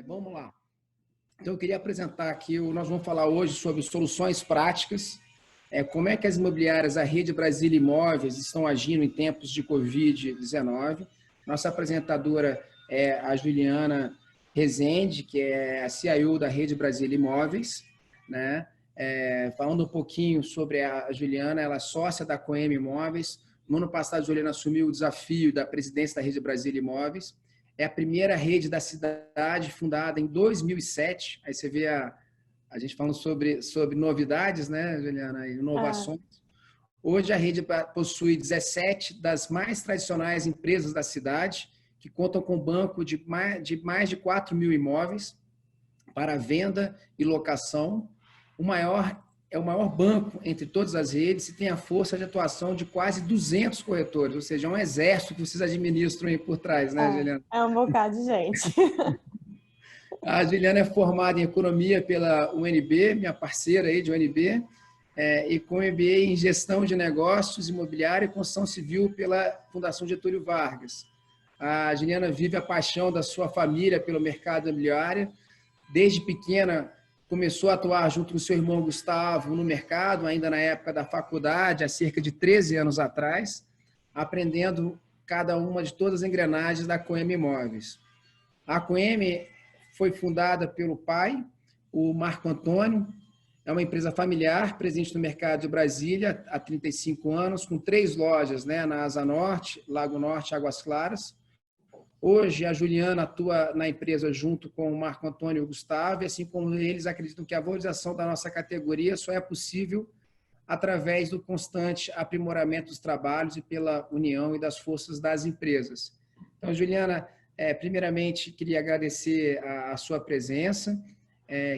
Vamos lá. Então, eu queria apresentar aqui, nós vamos falar hoje sobre soluções práticas, como é que as imobiliárias, a Rede Brasília Imóveis, estão agindo em tempos de Covid-19. Nossa apresentadora é a Juliana Rezende, que é a CIO da Rede Brasília Imóveis, né? Falando um pouquinho sobre a Juliana, ela é sócia da Coem Imóveis. No ano passado, a Juliana assumiu o desafio da presidência da Rede Brasília Imóveis. É a primeira rede da cidade, fundada em 2007. Aí você vê a gente falando sobre novidades, né, Juliana, e inovações. Hoje a rede possui 17 das mais tradicionais empresas da cidade, que contam com um banco de mais de 4 mil imóveis para venda e locação. É o maior banco entre todas as redes e tem a força de atuação de quase 200 corretores, ou seja, é um exército que vocês administram aí por trás, né, Juliana? É um bocado de gente. A Juliana é formada em Economia pela UNB, minha parceira aí de UNB, e com MBA em Gestão de Negócios, Imobiliária e Construção Civil pela Fundação Getúlio Vargas. A Juliana vive a paixão da sua família pelo mercado imobiliário. Desde pequena, começou a atuar junto com seu irmão Gustavo no mercado, ainda na época da faculdade, há cerca de 13 anos atrás, aprendendo cada uma de todas as engrenagens da Coem Imóveis. A Coem foi fundada pelo pai, o Marco Antônio. É uma empresa familiar, presente no mercado de Brasília há 35 anos, com 3 lojas, né, na Asa Norte, Lago Norte e Águas Claras. Hoje, a Juliana atua na empresa junto com o Marco Antônio e o Gustavo, e assim como eles acreditam que a valorização da nossa categoria só é possível através do constante aprimoramento dos trabalhos e pela união e das forças das empresas. Então, Juliana, primeiramente, queria agradecer a sua presença,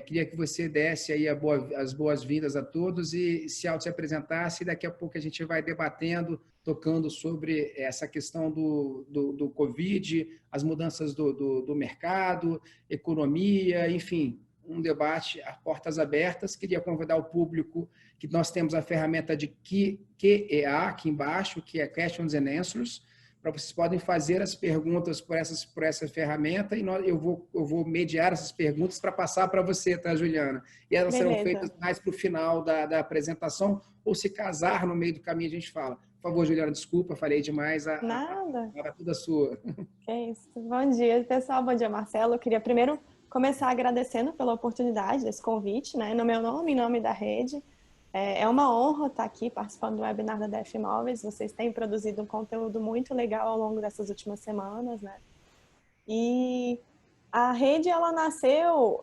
queria que você desse aí as boas-vindas a todos e se apresentasse, e daqui a pouco a gente vai debatendo, tocando sobre essa questão do Covid, as mudanças do mercado, economia, enfim, um debate a portas abertas. Queria convidar o público que nós temos a ferramenta de QEA aqui embaixo, que é Questions and Answers, para vocês podem fazer as perguntas por essa ferramenta e eu vou mediar essas perguntas para passar para você, tá, Juliana? E elas serão feitas mais para o final da apresentação, ou se casar no meio do caminho a gente fala. Por favor, Juliana, desculpa, falei demais. Nada. Era tudo sua. É isso. Bom dia, pessoal. Bom dia, Marcelo. Eu queria primeiro começar agradecendo pela oportunidade desse convite, né? No meu nome, em nome da rede. É uma honra estar aqui participando do webinar da DF Imóveis. Vocês têm produzido um conteúdo muito legal ao longo dessas últimas semanas, né? E a rede, ela nasceu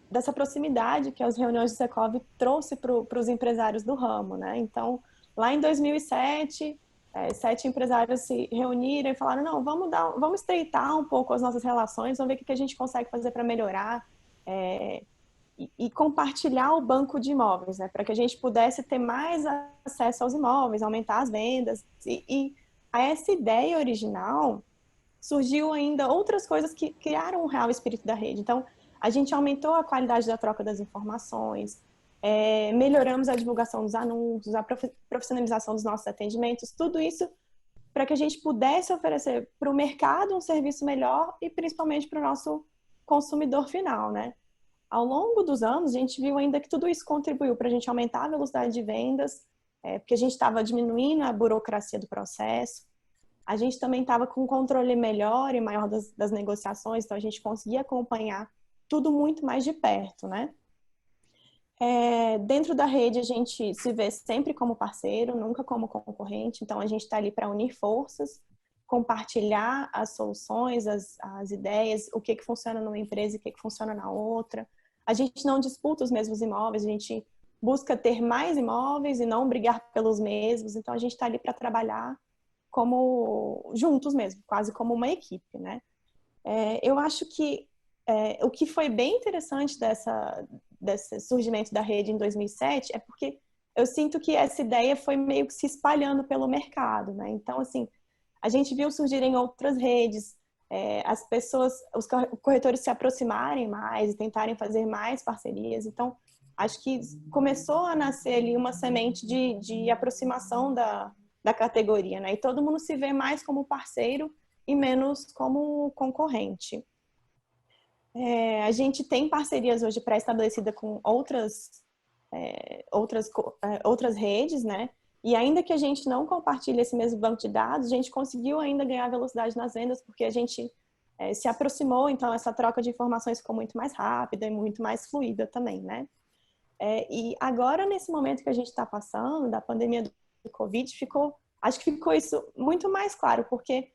dessa proximidade que as reuniões do Secov trouxe para os empresários do ramo, né? Então, lá em 2007, 7 empresários se reuniram e falaram, não, vamos estreitar um pouco as nossas relações, vamos ver o que a gente consegue fazer para melhorar e compartilhar o banco de imóveis, né? Para que a gente pudesse ter mais acesso aos imóveis, aumentar as vendas. E essa ideia original surgiu ainda outras coisas que criaram o real espírito da rede. Então, a gente aumentou a qualidade da troca das informações, melhoramos a divulgação dos anúncios, a profissionalização dos nossos atendimentos, tudo isso para que a gente pudesse oferecer para o mercado um serviço melhor e principalmente para o nosso consumidor final, né? Ao longo dos anos, a gente viu ainda que tudo isso contribuiu para a gente aumentar a velocidade de vendas, porque a gente estava diminuindo a burocracia do processo, a gente também estava com um controle melhor e maior das negociações, então a gente conseguia acompanhar tudo muito mais de perto, né? Dentro da rede, a gente se vê sempre como parceiro, nunca como concorrente, então a gente está ali para unir forças, compartilhar as soluções, as ideias, o que funciona numa empresa e o que funciona na outra. A gente não disputa os mesmos imóveis, a gente busca ter mais imóveis e não brigar pelos mesmos, então a gente está ali para trabalhar como juntos mesmo, quase como uma equipe, né? Eu acho que o que foi bem interessante desse surgimento da rede em 2007 é porque eu sinto que essa ideia foi meio que se espalhando pelo mercado, né? Então, assim, a gente viu surgirem outras redes, as pessoas, os corretores se aproximarem mais e tentarem fazer mais parcerias. Então, acho que começou a nascer ali uma semente de aproximação da categoria, né? E todo mundo se vê mais como parceiro e menos como concorrente. A gente tem parcerias hoje pré-estabelecidas com outras redes, né? E ainda que a gente não compartilhe esse mesmo banco de dados, a gente conseguiu ainda ganhar velocidade nas vendas, porque a gente se aproximou, então essa troca de informações ficou muito mais rápida e muito mais fluida também, né? E agora, nesse momento que a gente está passando, da pandemia do Covid, acho que ficou isso muito mais claro, porque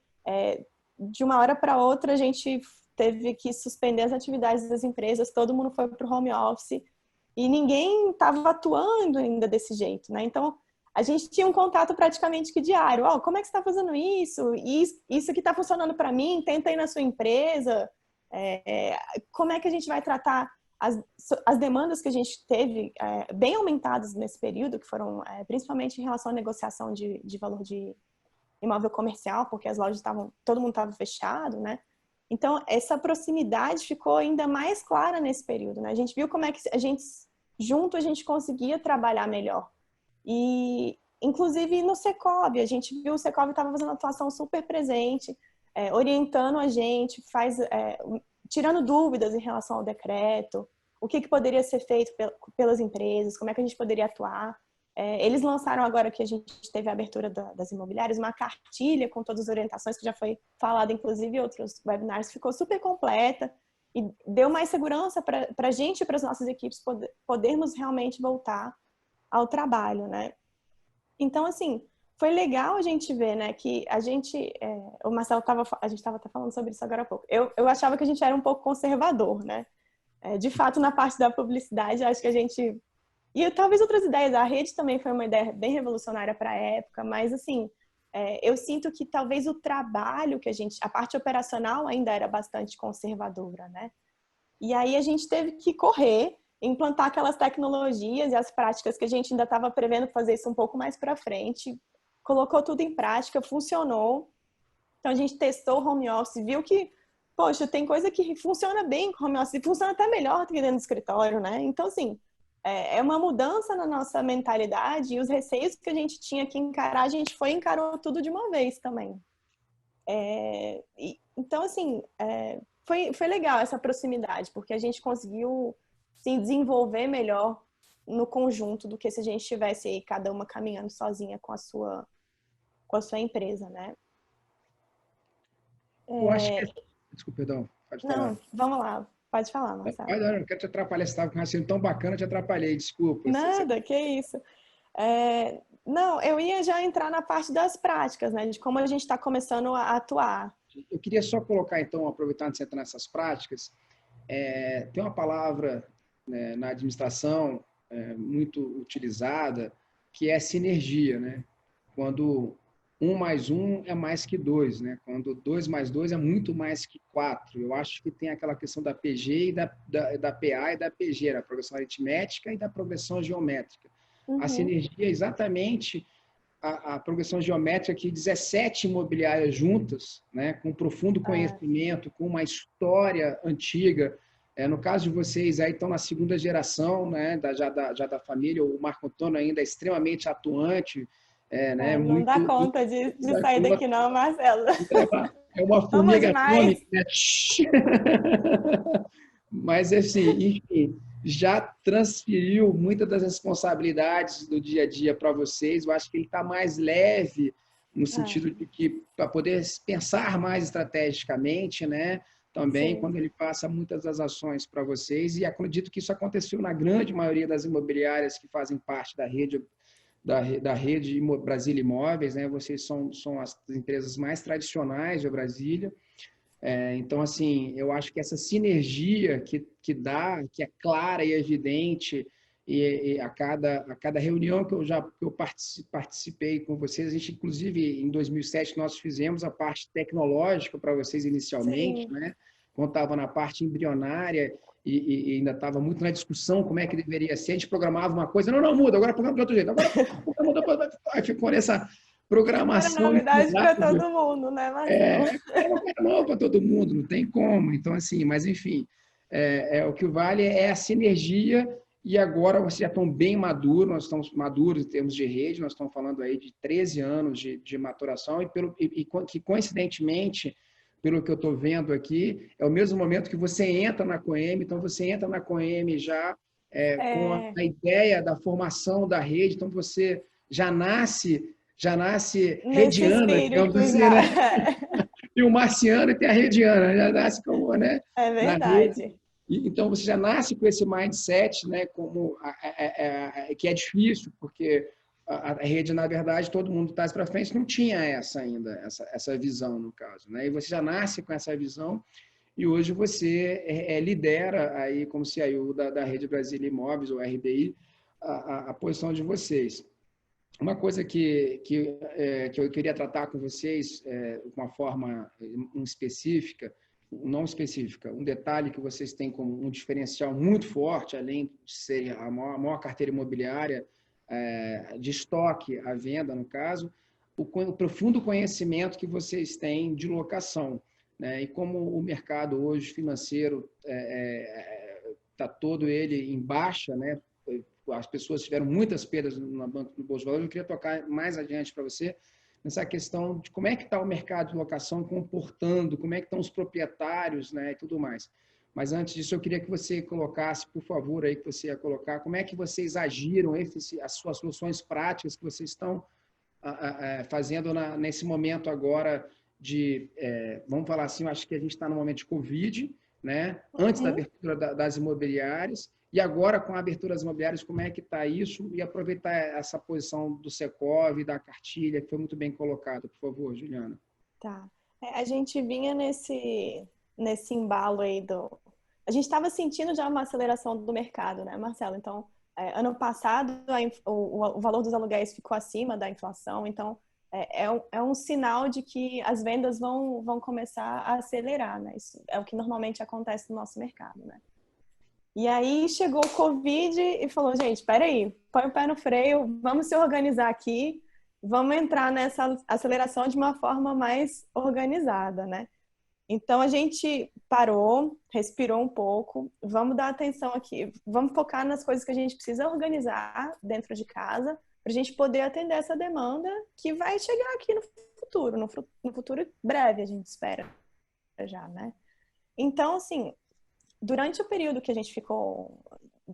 de uma hora para outra a gente teve que suspender as atividades das empresas, todo mundo foi para o home office e ninguém estava atuando ainda desse jeito, né? Então, a gente tinha um contato praticamente que diário. Como é que você está fazendo isso? Isso que está funcionando para mim, tenta ir na sua empresa. Como é que a gente vai tratar as demandas que a gente teve bem aumentadas nesse período, que foram principalmente em relação à negociação de valor de imóvel comercial, porque as lojas todo mundo estava fechado, né? Então, essa proximidade ficou ainda mais clara nesse período, né? A gente viu como é que junto a gente conseguia trabalhar melhor. E, inclusive, no Secovi, a gente viu o Secovi estava fazendo uma atuação super presente, orientando a gente, tirando dúvidas em relação ao decreto, o que poderia ser feito pelas empresas, como é que a gente poderia atuar. Eles lançaram agora que a gente teve a abertura das imobiliárias, uma cartilha com todas as orientações, que já foi falada, inclusive, em outros webinars, ficou super completa e deu mais segurança para a gente e para as nossas equipes podermos realmente voltar ao trabalho, né? Então, assim, foi legal a gente ver, né, que o Marcelo a gente estava até falando sobre isso agora há pouco. Eu achava que a gente era um pouco conservador, né? De fato, na parte da publicidade, acho que a gente... E talvez outras ideias, a rede também foi uma ideia bem revolucionária para a época, mas, assim, eu sinto que talvez o trabalho a parte operacional ainda era bastante conservadora, né? E aí a gente teve que correr, implantar aquelas tecnologias e as práticas que a gente ainda estava prevendo fazer isso um pouco mais para frente, colocou tudo em prática, funcionou. Então a gente testou o home office, viu que, poxa, tem coisa que funciona bem com home office, e funciona até melhor do que dentro do escritório, né? Então, assim, é uma mudança na nossa mentalidade e os receios que a gente tinha que encarar, a gente encarou tudo de uma vez também. Então, assim, foi legal essa proximidade, porque a gente conseguiu se desenvolver melhor no conjunto do que se a gente estivesse aí, cada uma caminhando sozinha com a sua empresa, né? Eu acho que... Desculpa, perdão. Pode falar. Não, vamos lá. Pode falar, Marcelo. Não quero te atrapalhar. Você estava com um raciocínio tão bacana, eu te atrapalhei. Desculpa. Nada, que isso. Não, eu ia já entrar na parte das práticas, né? De como a gente está começando a atuar. Eu queria só colocar, então, aproveitando que você entra nessas práticas, tem uma palavra, né, na administração muito utilizada, que é sinergia, né? Quando 1 mais 1 é mais que 2, né? Quando 2 mais 2 é muito mais que 4. Eu acho que tem aquela questão da PG e da PA e da PG, da progressão aritmética e da progressão geométrica. Uhum. A sinergia é exatamente a progressão geométrica que 17 imobiliárias juntas, né, com profundo conhecimento, com uma história antiga. No caso de vocês, aí estão na segunda geração, né, já da família. O Marco Antônio ainda é extremamente atuante. Né, não muito, dá conta de sair daqui não, Marcelo. É uma formiga atômica. Né? Mas, assim, enfim, já transferiu muitas das responsabilidades do dia a dia para vocês. Eu acho que ele está mais leve, no sentido de que, para poder pensar mais estrategicamente, né? Também, sim, quando ele passa muitas das ações para vocês. E acredito que isso aconteceu na grande maioria das imobiliárias que fazem parte da rede Brasília Imóveis, né? Vocês são as empresas mais tradicionais de Brasília. Então, assim, eu acho que essa sinergia que é clara e evidente, e a cada reunião que eu participei com vocês, a gente, inclusive, em 2007, nós fizemos a parte tecnológica para vocês inicialmente, sim, né? Quando estava na parte embrionária, e ainda estava muito na discussão como é que deveria ser, a gente programava uma coisa, não, muda, agora programa de outro jeito, agora ficou nessa programação. Era novidade para todo mundo, né, Marcelo? É novo para todo mundo, não tem como. Então, assim, mas enfim, o que vale é a sinergia. E agora vocês já estão bem maduros, nós estamos maduros em termos de rede, nós estamos falando aí de 13 anos de maturação, e que coincidentemente, pelo que eu estou vendo aqui, é o mesmo momento que você entra na Coem, então você entra na Coem já com a ideia da formação da rede, então você já nasce Nesse rediana, digamos espírito assim, já. né? Tem o marciano e tem a rediana, já nasce como, né, É na rede. verdade. Então você já nasce com esse mindset, né, como que é difícil, porque a rede, na verdade, todo mundo traz para frente, não tinha essa ainda, essa visão, no caso, né? E você já nasce com essa visão e hoje você lidera aí como CIO da Rede Brasília Imóveis, ou RBI, a posição de vocês. Uma coisa que eu queria tratar com vocês de uma forma específica, não específica, um detalhe que vocês têm como um diferencial muito forte, além de ser a maior carteira imobiliária de estoque à venda, no caso, o profundo conhecimento que vocês têm de locação, né? E como o mercado hoje financeiro está todo ele em baixa, né? As pessoas tiveram muitas perdas no Bolsa de Valores. Eu queria tocar mais adiante para você nessa questão de como é que está o mercado de locação comportando, como é que estão os proprietários, né, e tudo mais. Mas antes disso, eu queria que você colocasse, por favor, aí que você ia colocar, como é que vocês agiram, as suas soluções práticas que vocês estão fazendo nesse momento agora de, vamos falar assim, eu acho que a gente está no momento de Covid, né? Antes da abertura das imobiliárias, e agora com a abertura das imobiliárias, como é que está isso? E aproveitar essa posição do Secov, da cartilha, que foi muito bem colocada, por favor, Juliana. Tá. A gente vinha nesse embalo aí do... A gente estava sentindo já uma aceleração do mercado, né, Marcelo? Então, ano passado, o valor dos aluguéis ficou acima da inflação, então é um sinal de que as vendas vão começar a acelerar, né? Isso é o que normalmente acontece no nosso mercado, né? E aí chegou o Covid e falou, gente, peraí, põe o pé no freio, vamos se organizar aqui, vamos entrar nessa aceleração de uma forma mais organizada, né? Então a gente parou, respirou um pouco, vamos dar atenção aqui, vamos focar nas coisas que a gente precisa organizar dentro de casa para a gente poder atender essa demanda que vai chegar aqui no futuro breve, a gente espera já, né? Então, assim, durante o período que a gente ficou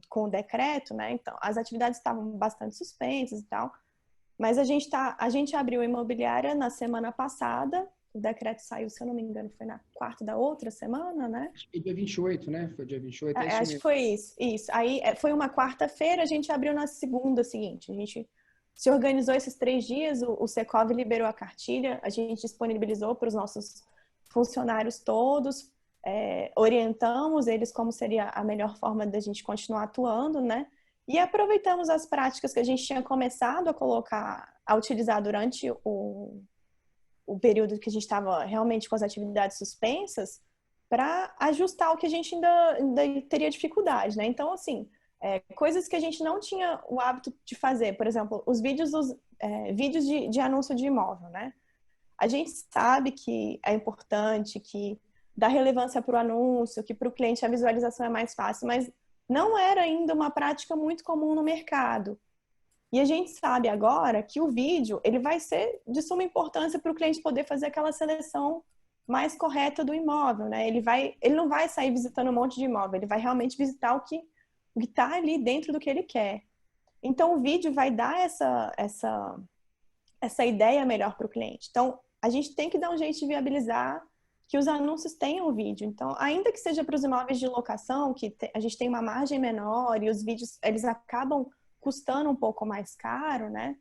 com o decreto, né? Então, as atividades estavam bastante suspensas e tal, mas a gente abriu a imobiliária na semana passada. O decreto saiu, se eu não me engano, foi na quarta da outra semana, né? Acho que dia 28, né? Foi dia 28, é isso Acho mesmo. que foi isso. Aí foi uma quarta-feira, a gente abriu na segunda seguinte. A gente se organizou esses 3 dias, o Secov liberou a cartilha, a gente disponibilizou para os nossos funcionários todos, orientamos eles como seria a melhor forma da gente continuar atuando, né? E aproveitamos as práticas que a gente tinha começado a utilizar durante o período que a gente estava realmente com as atividades suspensas para ajustar o que a gente ainda teria dificuldade, né? Então, assim, coisas que a gente não tinha o hábito de fazer, por exemplo, os vídeos de anúncio de imóvel, né? A gente sabe que é importante, que dá relevância para o anúncio, que para o cliente a visualização é mais fácil, mas não era ainda uma prática muito comum no mercado. E a gente sabe agora que o vídeo ele vai ser de suma importância para o cliente poder fazer aquela seleção mais correta do imóvel, né? Ele não vai sair visitando um monte de imóvel, ele vai realmente visitar o que está ali dentro do que ele quer. Então o vídeo vai dar essa ideia melhor para o cliente. Então a gente tem que dar um jeito de viabilizar que os anúncios tenham vídeo. Então, ainda que seja para os imóveis de locação, que a gente tem uma margem menor e os vídeos eles acabam custando um pouco mais caro, né?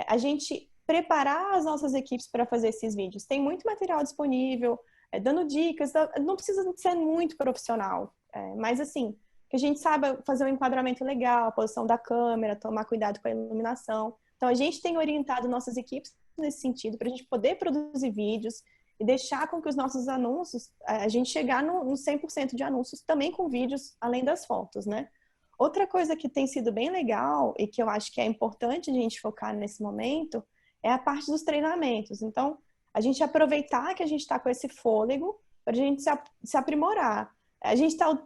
A gente preparar as nossas equipes para fazer esses vídeos. Tem muito material disponível, dando dicas, não precisa ser muito profissional, mas assim, que a gente saiba fazer um enquadramento legal, a posição da câmera, tomar cuidado com a iluminação. Então, a gente tem orientado nossas equipes nesse sentido, para a gente poder produzir vídeos e deixar com que os nossos anúncios, a gente chegar no 100% de anúncios também com vídeos, além das fotos, né? Outra coisa que tem sido bem legal e que eu acho que é importante a gente focar nesse momento é a parte dos treinamentos. Então, a gente aproveitar que a gente está com esse fôlego para a gente se aprimorar. A gente está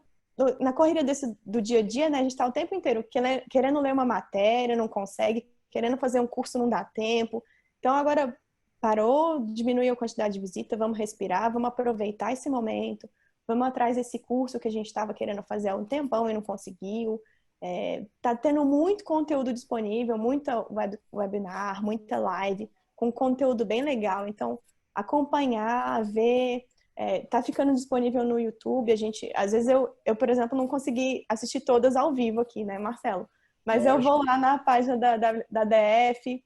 na corrida do dia a dia, né? A gente está o tempo inteiro querendo ler uma matéria, não consegue, querendo fazer um curso, não dá tempo. Então, agora, parou, diminuiu a quantidade de visita, vamos respirar, vamos aproveitar esse momento, vamos atrás desse curso que a gente estava querendo fazer há um tempão e não conseguiu. Tá tendo muito conteúdo disponível, muita webinar, muita live, com conteúdo bem legal. Então, acompanhar, ver, tá ficando disponível no YouTube. Às vezes eu, por exemplo, não consegui assistir todas ao vivo aqui, né, Marcelo? Mas eu Lógico. vou lá na página da DF,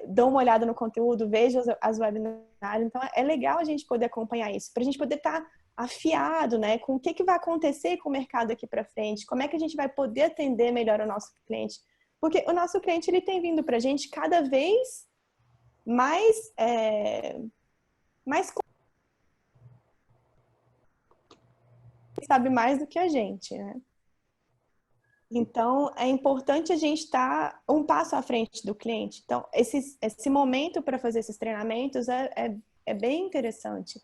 dou uma olhada no conteúdo, vejo as webinars. Então, é legal a gente poder acompanhar isso, para a gente poder estar afiado, né, com o que vai acontecer com o mercado aqui para frente, como é que a gente vai poder atender melhor o nosso cliente. Porque o nosso cliente, ele tem vindo para a gente cada vez mais, mais sabe mais do que a gente, né? Então, é importante a gente estar um passo à frente do cliente. Então, esse momento para fazer esses treinamentos é bem interessante.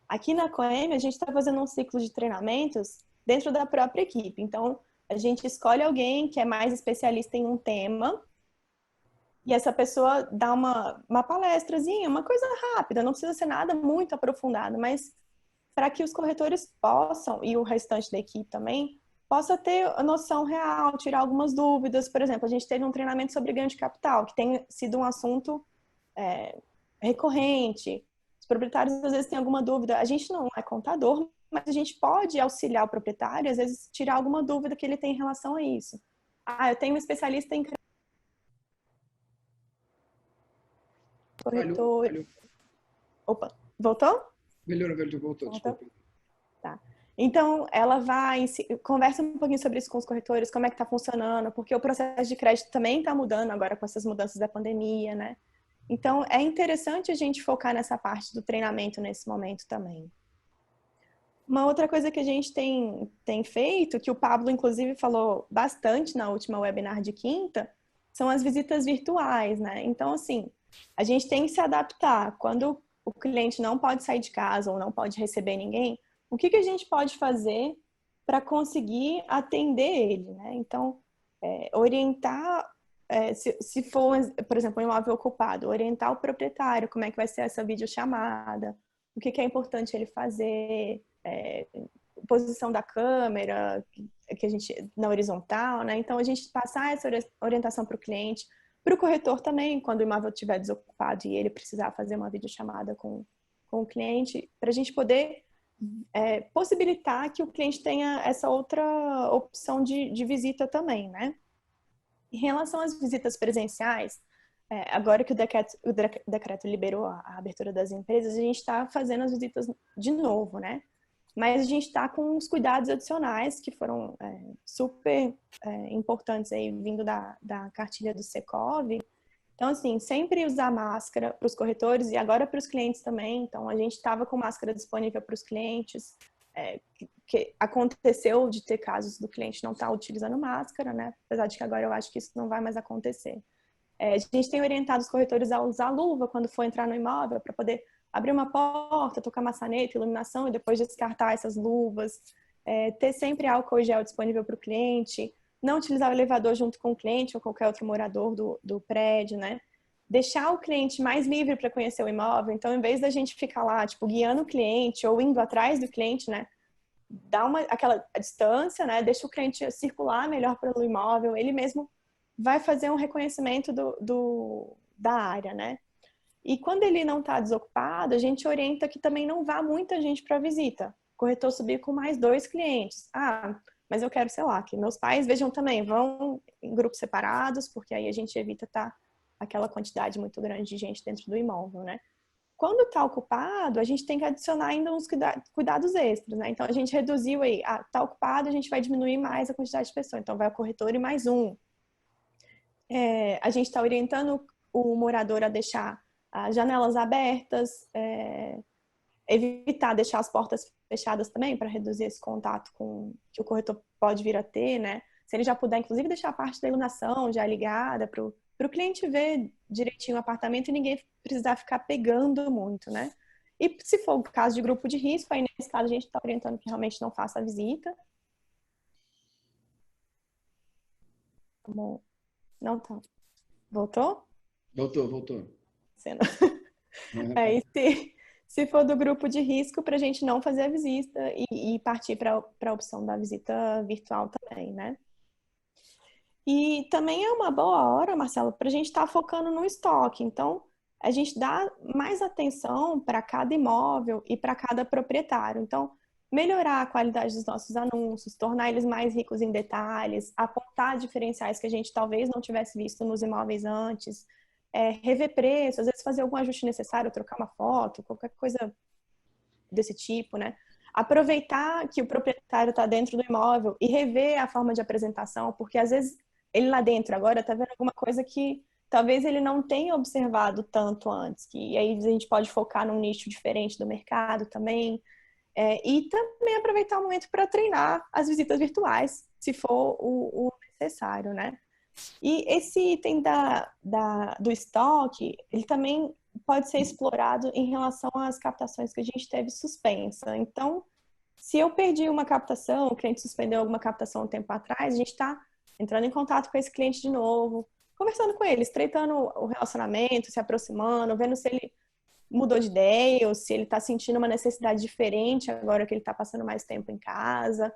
Aqui na Coem, a gente está fazendo um ciclo de treinamentos dentro da própria equipe. Então, a gente escolhe alguém que é mais especialista em um tema e essa pessoa dá uma palestrazinha, uma coisa rápida, não precisa ser nada muito aprofundado, mas para que os corretores possam, e o restante da equipe também, possa ter a noção real, tirar algumas dúvidas. Por exemplo, a gente teve um treinamento sobre ganho de capital, que tem sido um assunto recorrente. Os proprietários às vezes têm alguma dúvida. A gente não é contador, mas a gente pode auxiliar o proprietário, às vezes tirar alguma dúvida que ele tem em relação a isso. Ah, eu tenho um especialista em Falhou, corretor. falhou. Opa, voltou? Melhorou, voltou, Voltou? desculpa. Tá. Então, ela conversa um pouquinho sobre isso com os corretores, como é que está funcionando, porque o processo de crédito também está mudando agora com essas mudanças da pandemia, né? Então, é interessante a gente focar nessa parte do treinamento nesse momento também. Uma outra coisa que a gente tem feito, que o Pablo, inclusive, falou bastante na última webinar de quinta, são as visitas virtuais, né? Então, assim, a gente tem que se adaptar. Quando o cliente não pode sair de casa ou não pode receber ninguém, o que a gente pode fazer para conseguir atender ele, né? Então, orientar, se for, por exemplo, um imóvel ocupado, orientar o proprietário como é que vai ser essa videochamada, o que é importante ele fazer, posição da câmera, que a gente na horizontal, né? Então a gente passar essa orientação para o cliente, para o corretor também, quando o imóvel estiver desocupado e ele precisar fazer uma videochamada com o cliente, para a gente poder possibilitar que o cliente tenha essa outra opção de visita também, né? Em relação às visitas presenciais, agora que o decreto liberou a abertura das empresas, a gente está fazendo as visitas de novo, né? Mas a gente está com uns cuidados adicionais que foram super importantes aí, vindo da cartilha do Secov. Então, assim, sempre usar máscara para os corretores e agora para os clientes também. Então, a gente estava com máscara disponível para os clientes, que aconteceu de ter casos do cliente não estar utilizando máscara, né? Apesar de que agora eu acho que isso não vai mais acontecer. A gente tem orientado os corretores a usar luva quando for entrar no imóvel para poder abrir uma porta, tocar maçaneta, iluminação e depois descartar essas luvas. Ter sempre álcool gel disponível para o cliente, não utilizar o elevador junto com o cliente ou qualquer outro morador do prédio, né? Deixar o cliente mais livre para conhecer o imóvel. Então, em vez da gente ficar lá, tipo, guiando o cliente ou indo atrás do cliente, né? Dá aquela distância, né? Deixa o cliente circular melhor pelo imóvel. Ele mesmo vai fazer um reconhecimento da área, né? E quando ele não está desocupado, a gente orienta que também não vá muita gente para a visita. O corretor subir com mais 2 clientes. Ah, mas eu quero, sei lá, que meus pais vejam também, vão em grupos separados, porque aí a gente evita estar aquela quantidade muito grande de gente dentro do imóvel, né? Quando está ocupado, a gente tem que adicionar ainda uns cuidados extras, né? Então, a gente reduziu aí, está ocupado, a gente vai diminuir mais a quantidade de pessoas. Então, vai o corretor e mais um. A gente está orientando o morador a deixar as janelas abertas, evitar deixar as portas fechadas também, para reduzir esse contato que o corretor pode vir a ter, né? Se ele já puder, inclusive, deixar a parte da iluminação já ligada para o cliente ver direitinho o apartamento e ninguém precisar ficar pegando muito, né? E se for o caso de grupo de risco, aí nesse caso a gente está orientando que realmente não faça a visita. Bom, não tá. Voltou? Voltou, voltou. Cena. E se for do grupo de risco, para a gente não fazer a visita e partir para a opção da visita virtual também, né? E também é uma boa hora, Marcelo, para a gente estar focando no estoque. Então, a gente dá mais atenção para cada imóvel e para cada proprietário. Então, melhorar a qualidade dos nossos anúncios, tornar eles mais ricos em detalhes, apontar diferenciais que a gente talvez não tivesse visto nos imóveis antes, rever preço, às vezes fazer algum ajuste necessário, trocar uma foto, qualquer coisa desse tipo, né? Aproveitar que o proprietário está dentro do imóvel e rever a forma de apresentação, porque às vezes ele lá dentro agora está vendo alguma coisa que talvez ele não tenha observado tanto antes, que aí a gente pode focar num nicho diferente do mercado também, e também aproveitar o momento para treinar as visitas virtuais, se for o necessário, né? E esse item do estoque, ele também pode ser explorado em relação às captações que a gente teve suspensa. Então, se eu perdi uma captação, o cliente suspendeu alguma captação um tempo atrás, a gente está entrando em contato com esse cliente de novo, conversando com ele, estreitando o relacionamento, se aproximando, vendo se ele mudou de ideia ou se ele está sentindo uma necessidade diferente agora que ele está passando mais tempo em casa,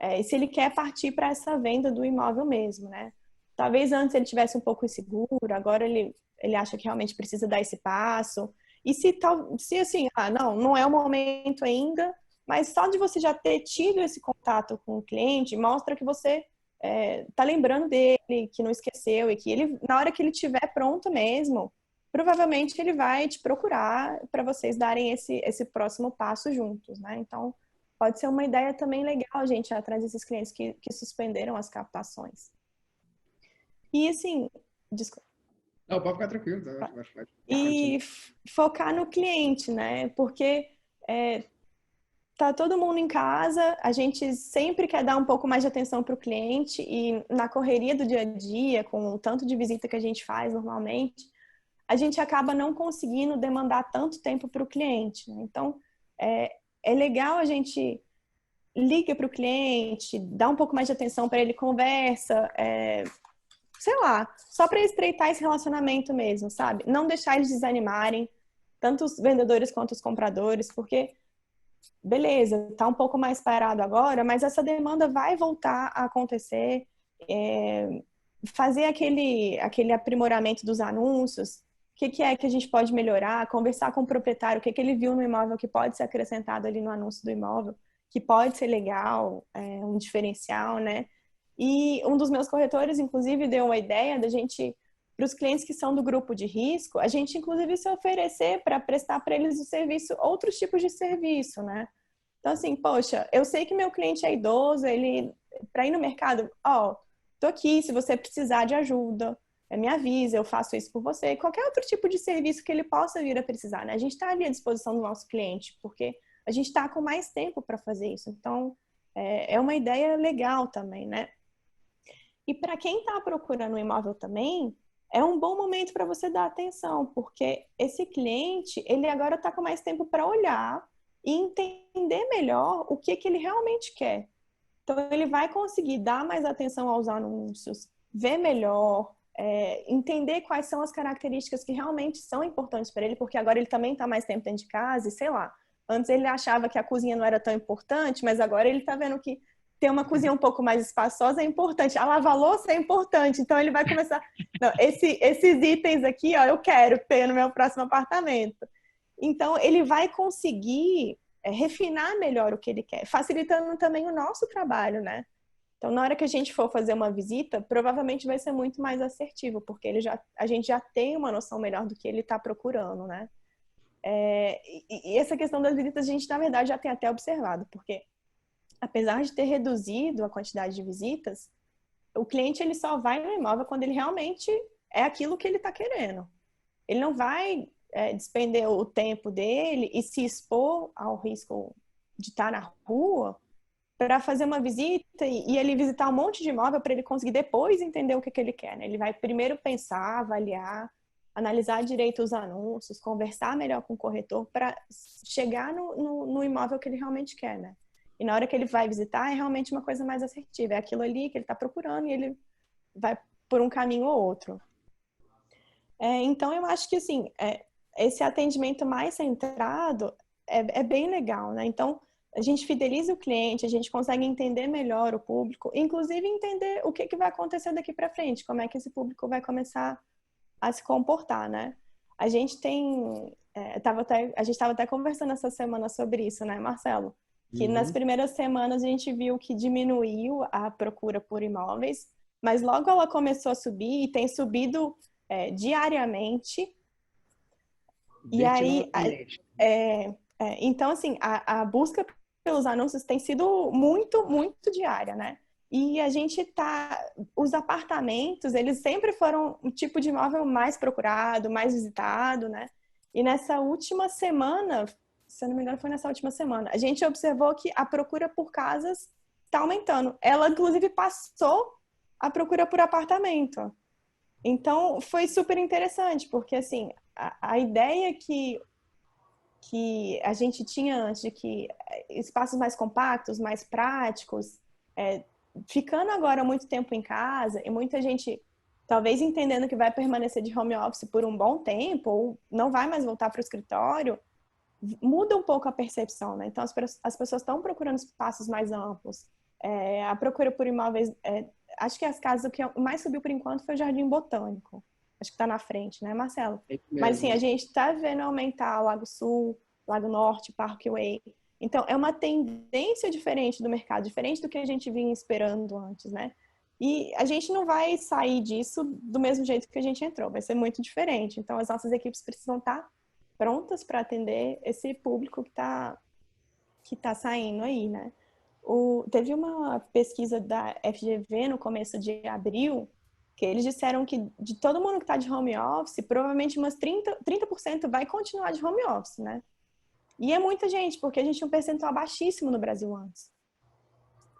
e se ele quer partir para essa venda do imóvel mesmo, né? Talvez antes ele tivesse um pouco inseguro, agora ele acha que realmente precisa dar esse passo. E se assim, não é o momento ainda, mas só de você já ter tido esse contato com o cliente, mostra que você tá lembrando dele, que não esqueceu e que ele, na hora que ele estiver pronto mesmo, provavelmente ele vai te procurar para vocês darem esse próximo passo juntos, né? Então, pode ser uma ideia também legal a gente ir atrás desses clientes que suspenderam as captações. E assim, desculpa. Não, pode ficar tranquilo. E focar no cliente, né? Porque tá todo mundo em casa, a gente sempre quer dar um pouco mais de atenção para o cliente e na correria do dia a dia, com o tanto de visita que a gente faz normalmente, a gente acaba não conseguindo demandar tanto tempo para o cliente, né? Então, é legal a gente liga para o cliente, dá um pouco mais de atenção para ele, conversa, sei lá, só para estreitar esse relacionamento mesmo, sabe? Não deixar eles desanimarem, tanto os vendedores quanto os compradores, porque, beleza, tá um pouco mais parado agora, mas essa demanda vai voltar a acontecer, fazer aquele aprimoramento dos anúncios, o que é que a gente pode melhorar, conversar com o proprietário, o que ele viu no imóvel que pode ser acrescentado ali no anúncio do imóvel, que pode ser legal, um diferencial, né? E um dos meus corretores, inclusive, deu uma ideia da gente, para os clientes que são do grupo de risco, a gente, inclusive, se oferecer para prestar para eles o serviço, outros tipos de serviço, né? Então, assim, poxa, eu sei que meu cliente é idoso, ele, para ir no mercado, tô aqui, se você precisar de ajuda, me avisa, eu faço isso por você. Qualquer outro tipo de serviço que ele possa vir a precisar, né? A gente está ali à disposição do nosso cliente, porque a gente está com mais tempo para fazer isso. Então, é uma ideia legal também, né? E para quem está procurando um imóvel também, é um bom momento para você dar atenção, porque esse cliente, ele agora está com mais tempo para olhar e entender melhor o que ele realmente quer. Então, ele vai conseguir dar mais atenção aos anúncios, ver melhor, entender quais são as características que realmente são importantes para ele, porque agora ele também está mais tempo dentro de casa e sei lá. Antes ele achava que a cozinha não era tão importante, mas agora ele está vendo que ter uma cozinha um pouco mais espaçosa é importante. A lavar-louça é importante. Então ele vai começar... Não, esses itens aqui, eu quero ter no meu próximo apartamento. Então ele vai conseguir refinar melhor o que ele quer, facilitando também o nosso trabalho, né? Então, na hora que a gente for fazer uma visita, provavelmente vai ser muito mais assertivo, porque a gente já tem uma noção melhor do que ele está procurando, né? E essa questão das visitas, a gente, na verdade, já tem até observado, porque apesar de ter reduzido a quantidade de visitas, o cliente ele só vai no imóvel quando ele realmente é aquilo que ele está querendo. Ele não vai despender o tempo dele e se expor ao risco de estar na rua para fazer uma visita e ele visitar um monte de imóvel para ele conseguir depois entender o que ele quer, né? Ele vai primeiro pensar, avaliar, analisar direito os anúncios, conversar melhor com o corretor para chegar no imóvel que ele realmente quer, né? E na hora que ele vai visitar, é realmente uma coisa mais assertiva. É aquilo ali que ele está procurando e ele vai por um caminho ou outro. Então, eu acho que, assim, esse atendimento mais centrado é bem legal, né? Então, a gente fideliza o cliente, a gente consegue entender melhor o público, inclusive entender o que vai acontecer daqui para frente, como é que esse público vai começar a se comportar, né? A gente tem... a gente estava até conversando essa semana sobre isso, né, Marcelo? Que nas primeiras semanas a gente viu que diminuiu a procura por imóveis, mas logo ela começou a subir e tem subido diariamente. E aí, então, assim, a busca pelos anúncios tem sido muito, muito diária, né? E a gente os apartamentos, eles sempre foram o tipo de imóvel mais procurado, mais visitado, né? E nessa última semana, se eu não me engano, foi nessa última semana, a gente observou que a procura por casas está aumentando. Ela, inclusive, passou a procura por apartamento. Então, foi super interessante, porque, assim, a ideia que a gente tinha antes de que espaços mais compactos, mais práticos, ficando agora muito tempo em casa e muita gente talvez entendendo que vai permanecer de home office por um bom tempo ou não vai mais voltar para o escritório, muda um pouco a percepção, né? Então, as pessoas estão procurando espaços mais amplos. A procura por imóveis... acho que as casas, o que mais subiu por enquanto foi o Jardim Botânico. Acho que está na frente, né, Marcelo? Mas, sim, a gente está vendo aumentar o Lago Sul, Lago Norte, Parkway. Então, é uma tendência diferente do mercado, diferente do que a gente vinha esperando antes, né? E a gente não vai sair disso do mesmo jeito que a gente entrou, vai ser muito diferente. Então, as nossas equipes precisam estar prontas para atender esse público que tá saindo aí, né? Teve uma pesquisa da FGV no começo de abril, que eles disseram que de todo mundo que está de home office, provavelmente umas 30% vai continuar de home office, né? E é muita gente, porque a gente tinha um percentual baixíssimo no Brasil antes.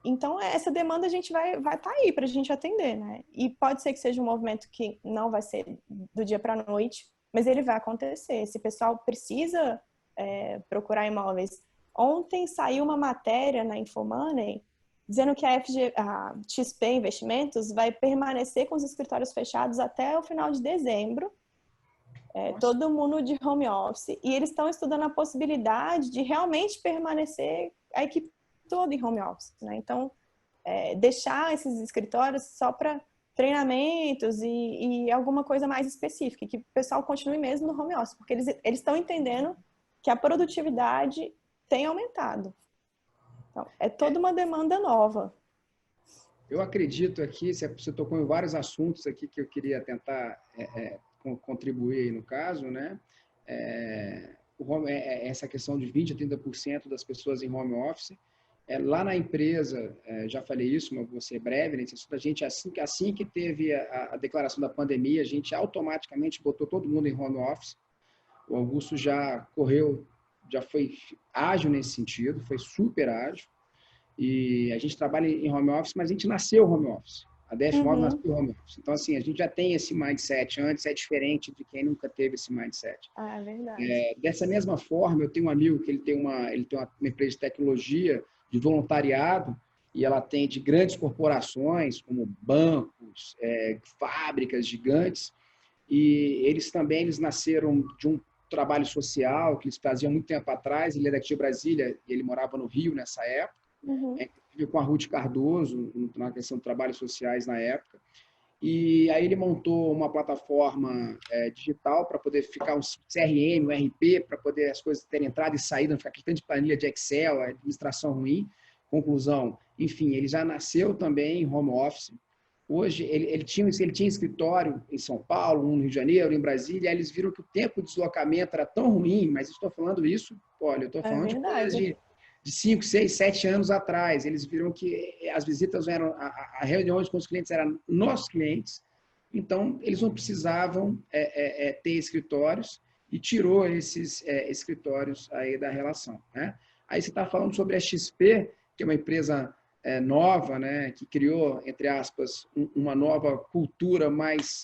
Então, essa demanda a gente vai estar aí para a gente atender, né? E pode ser que seja um movimento que não vai ser do dia para a noite, mas ele vai acontecer. Esse pessoal precisa procurar imóveis. Ontem saiu uma matéria na Infomoney dizendo que a XP Investimentos vai permanecer com os escritórios fechados até o final de dezembro. Todo mundo de home office. E eles estão estudando a possibilidade de realmente permanecer a equipe toda em home office, né? Então, deixar esses escritórios só para treinamentos e alguma coisa mais específica, que o pessoal continue mesmo no home office, porque eles estão entendendo que a produtividade tem aumentado. Então, é toda uma demanda nova. Eu acredito aqui, você tocou em vários assuntos aqui que eu queria tentar contribuir aí no caso, né? Essa questão de 20% a 30% das pessoas em home office. Lá na empresa, já falei isso, mas vou ser breve, né? A gente, assim que teve a declaração da pandemia, a gente automaticamente botou todo mundo em home office. O Augusto já correu, já foi ágil nesse sentido, foi super ágil. E a gente trabalha em home office, mas a gente nasceu home office. A DF9 nasceu home office. Então, assim, a gente já tem esse mindset antes, é diferente de quem nunca teve esse mindset. É verdade. Dessa mesma forma, eu tenho um amigo que ele tem uma empresa de tecnologia, de voluntariado, e ela atende grandes corporações, como bancos, fábricas gigantes, e eles nasceram de um trabalho social que eles faziam muito tempo atrás. Ele é daqui de Brasília e ele morava no Rio nessa época, com a Ruth Cardoso, na questão de trabalhos sociais na época. E aí ele montou uma plataforma digital para poder ficar um CRM, um RP, para poder as coisas terem entrada e saída, não ficar aquele tanto de planilha de Excel, administração ruim. Conclusão, enfim, ele já nasceu também em home office. Hoje, ele tinha escritório em São Paulo, um no Rio de Janeiro, em Brasília, e eles viram que o tempo de deslocamento era tão ruim, mas estou falando isso, olha, eu estou falando de coisas de 5, 6, 7 anos atrás. Eles viram que as visitas eram, as reuniões com os clientes eram nossos clientes, então eles não precisavam ter escritórios e tirou esses escritórios aí da relação, né? Aí você está falando sobre a XP, que é uma empresa nova, né, que criou, entre aspas, uma nova cultura mais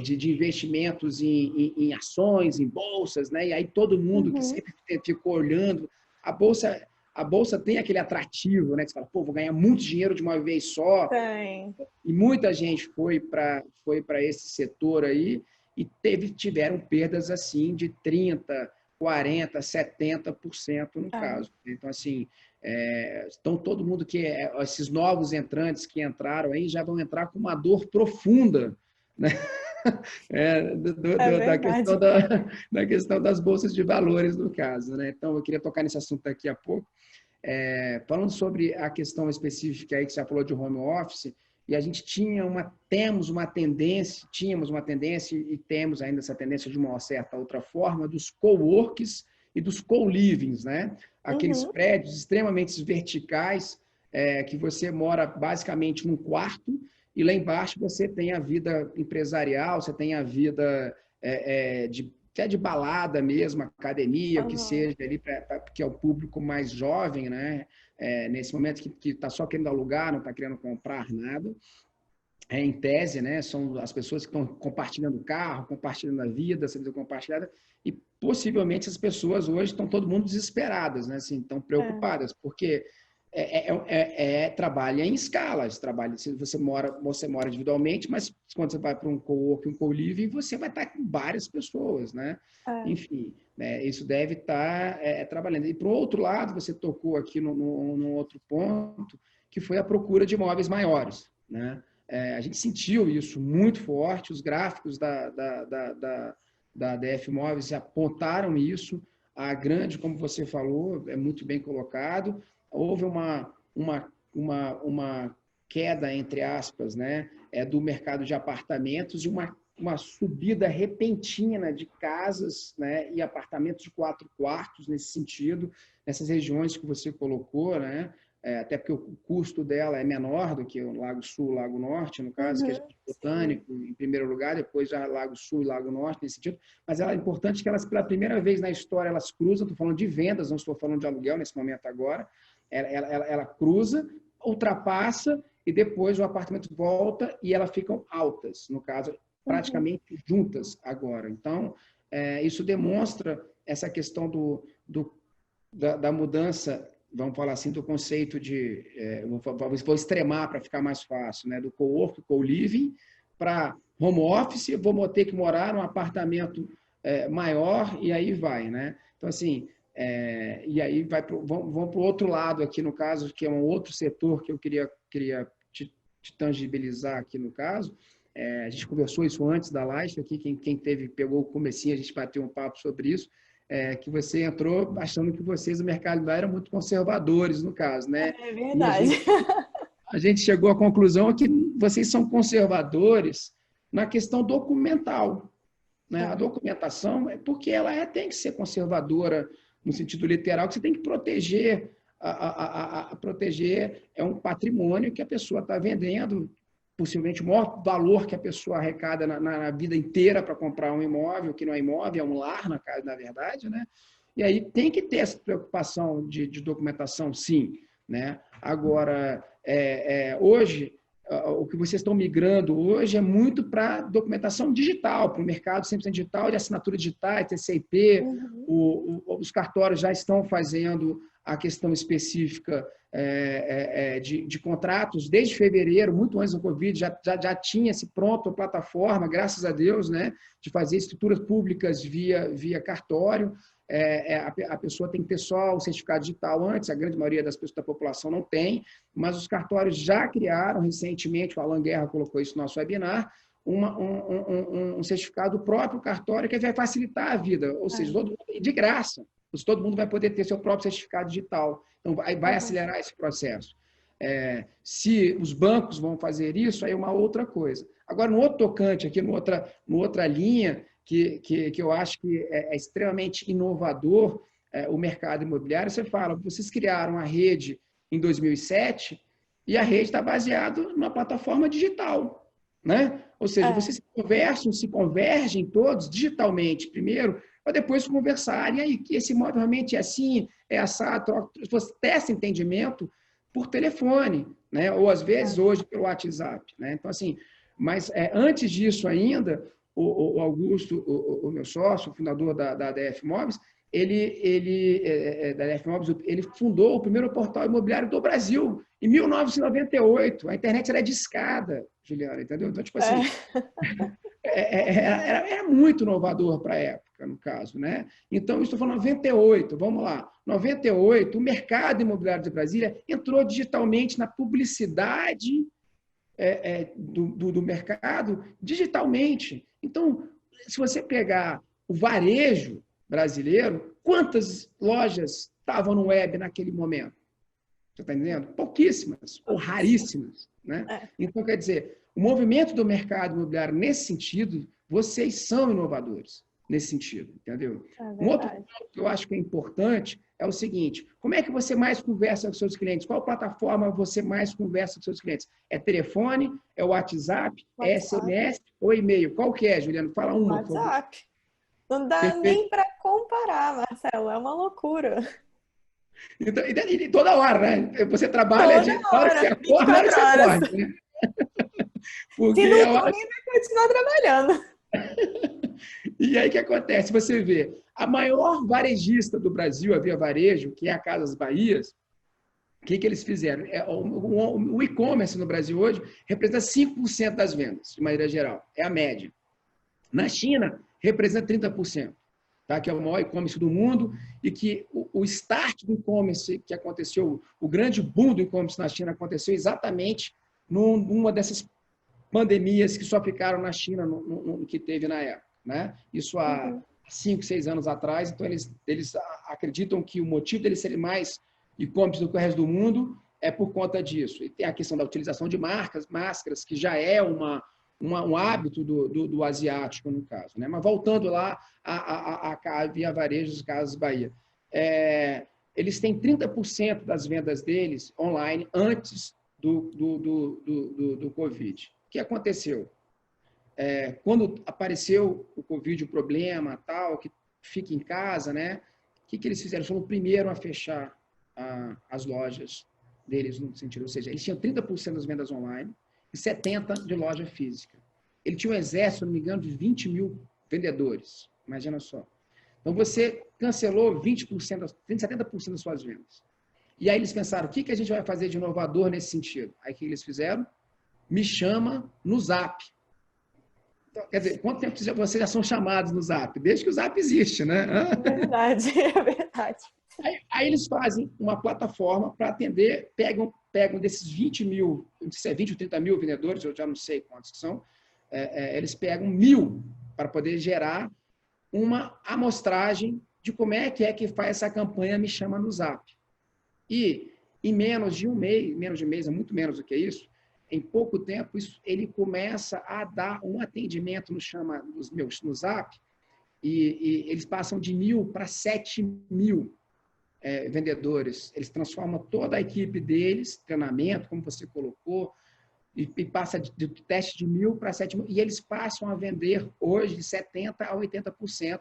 de investimentos em ações, em bolsas, né? E aí todo mundo que sempre ficou olhando, a bolsa tem aquele atrativo, né? Que você fala, pô, vou ganhar muito dinheiro de uma vez só. Tem. E muita gente foi para esse setor aí. e tiveram perdas assim de 30%, 40%, 70% no caso. Então, assim, então todo mundo esses novos entrantes que entraram aí já vão entrar com uma dor profunda, né? Da questão das bolsas de valores, no caso, né? Então, eu queria tocar nesse assunto daqui a pouco. Falando sobre a questão específica aí que você já falou de home office, e a gente tínhamos uma tendência e temos ainda essa tendência de uma certa outra forma dos coworks e dos co-livings, né? Aqueles prédios extremamente verticais, que você mora basicamente num quarto e lá embaixo você tem a vida empresarial, você tem a vida até de balada mesmo, academia, o que seja ali, que é o público mais jovem, né? Nesse momento que está só querendo alugar, não está querendo comprar nada. Em tese, né? São as pessoas que estão compartilhando o carro, compartilhando a vida, essa vida compartilhada, e possivelmente as pessoas hoje estão todo mundo desesperadas, né? Assim, estão preocupadas, porque trabalha em escalas, você mora individualmente, mas quando você vai para um co-work, um co-living, você vai estar com várias pessoas, né? Enfim, né, isso deve estar trabalhando. E, por outro lado, você tocou aqui num outro ponto, que foi a procura de imóveis maiores, né? A gente sentiu isso muito forte, os gráficos da DF Imóveis apontaram isso, a grande, como você falou, é muito bem colocado, houve uma queda, entre aspas, né, do mercado de apartamentos e uma subida repentina de casas, né, e apartamentos de 4 quartos nesse sentido, nessas regiões que você colocou, né, até porque o custo dela é menor do que o Lago Sul, Lago Norte, no caso, que é Botânico, em primeiro lugar, depois já Lago Sul e Lago Norte, nesse sentido. Mas é importante que elas, pela primeira vez na história, elas cruzam, estou falando de vendas, não estou falando de aluguel nesse momento agora, ela cruza, ultrapassa e depois o apartamento volta e elas ficam altas, no caso, praticamente juntas agora. Então, isso demonstra essa questão da mudança, vamos falar assim, do conceito de, vou extremar para ficar mais fácil, né? Do co-work, co-living, para home office, vou ter que morar num apartamento maior e aí vai, né? Então, assim, e aí vamos para o outro lado aqui, no caso, que é um outro setor que eu queria te tangibilizar aqui no caso. A gente conversou isso antes da live aqui, quem pegou o comecinho, a gente bateu um papo sobre isso, que você entrou achando que vocês, o mercado eram muito conservadores, no caso, né? É verdade. A gente chegou à conclusão que vocês são conservadores na questão documental, né? A documentação é porque ela tem que ser conservadora no sentido literal, que você tem que proteger, proteger um patrimônio que a pessoa está vendendo, possivelmente o maior valor que a pessoa arrecada na vida inteira para comprar um imóvel, que não é imóvel, é um lar, na verdade, né? E aí tem que ter essa preocupação de documentação, sim, né? Agora, hoje, o que vocês estão migrando hoje é muito para documentação digital, para o mercado 100% digital, de assinatura digital, TCP, os cartórios já estão fazendo a questão específica de contratos desde fevereiro, muito antes do Covid, já tinha-se pronto a plataforma, graças a Deus, né, de fazer escrituras públicas via cartório. A pessoa tem que ter só o certificado digital antes, a grande maioria das pessoas da população não tem, mas os cartórios já criaram recentemente, o Alan Guerra colocou isso no nosso webinar, um certificado do próprio cartório que vai facilitar a vida, ou seja, de graça. Todo mundo vai poder ter seu próprio certificado digital. Então, vai acelerar esse processo. Se os bancos vão fazer isso, aí é uma outra coisa. Agora, no outro tocante, aqui, no outra linha, que eu acho que é extremamente inovador, o mercado imobiliário, você fala, vocês criaram a rede em 2007 e a rede está baseada numa plataforma digital, né? Ou seja, vocês se convergem todos digitalmente primeiro, para depois conversarem. E aí, que esse imóvel realmente é assim, é assado, você testa entendimento por telefone, né? Ou às vezes hoje pelo WhatsApp, né? Então, assim, mas antes disso ainda, o Augusto, o meu sócio, o fundador da DF Imóveis, da DF Imóveis, ele fundou o primeiro portal imobiliário do Brasil, em 1998. A internet era discada, Juliana, entendeu? Então, tipo assim, era muito inovador para a época, no caso, né? Então, eu estou falando 98, vamos lá. 98, o mercado imobiliário de Brasília entrou digitalmente na publicidade do mercado, digitalmente. Então, se você pegar o varejo brasileiro, quantas lojas estavam no web naquele momento? Você está entendendo? Pouquíssimas, ou raríssimas, né? Então, quer dizer, o movimento do mercado imobiliário nesse sentido, vocês são inovadores nesse sentido, entendeu? Um outro ponto que eu acho que é importante é o seguinte: como é que você mais conversa com seus clientes? Qual plataforma você mais conversa com seus clientes? É telefone? É WhatsApp? É SMS ou e-mail? Qual que é, Juliana? Fala uma, por favor. WhatsApp. Não dá nem para comparar, Marcelo, é uma loucura. Então, e toda hora, né? Você trabalha toda de hora que você acorda, na hora que você acorda, né? Porque se não for, nem vai continuar trabalhando. E aí o que acontece? Você vê, a maior varejista do Brasil, a Via Varejo, que é a Casas Bahias, o que eles fizeram? O e-commerce no Brasil hoje representa 5% das vendas, de maneira geral. É a média. Na China, representa 30%. Tá? Que é o maior e-commerce do mundo, e que o start do e-commerce que aconteceu, o grande boom do e-commerce na China aconteceu exatamente numa dessas pandemias que só ficaram na China, no que teve na época. Né? Isso há 5, 6 anos atrás. Então, eles acreditam que o motivo deles serem mais e-commerce do que o resto do mundo é por conta disso. E tem a questão da utilização de máscaras, que já é um hábito do asiático, no caso. Né? Mas voltando lá a Via Varejos, Casas Bahia. Eles têm 30% das vendas deles online antes do Covid. O que aconteceu? Quando apareceu o Covid, o problema, tal, que fica em casa, né? O que eles fizeram? Foram o primeiro a fechar as lojas deles, no sentido, ou seja, eles tinham 30% das vendas online e 70% de loja física. Ele tinha um exército, se não me engano, de 20 mil vendedores. Imagina só. Então, você cancelou 20%, 70% das suas vendas. E aí eles pensaram, o que a gente vai fazer de inovador nesse sentido? Aí o que eles fizeram? Me chama no Zap. Então, quer dizer, quanto tempo vocês já são chamados no Zap? Desde que o Zap existe, né? É verdade, é verdade. Aí eles fazem uma plataforma para atender, pegam desses 20 mil, não sei se é 20 ou 30 mil vendedores, eu já não sei quantos que são, eles pegam 1.000 para poder gerar uma amostragem de como é que faz essa campanha Me Chama no Zap. E em menos de um mês, é muito menos do que isso, em pouco tempo, ele começa a dar um atendimento no Zap, e eles passam de 1.000 para 7.000 vendedores. Eles transformam toda a equipe deles, treinamento, como você colocou, e passa de teste de 1.000 para 7.000, e eles passam a vender hoje de 70% a 80%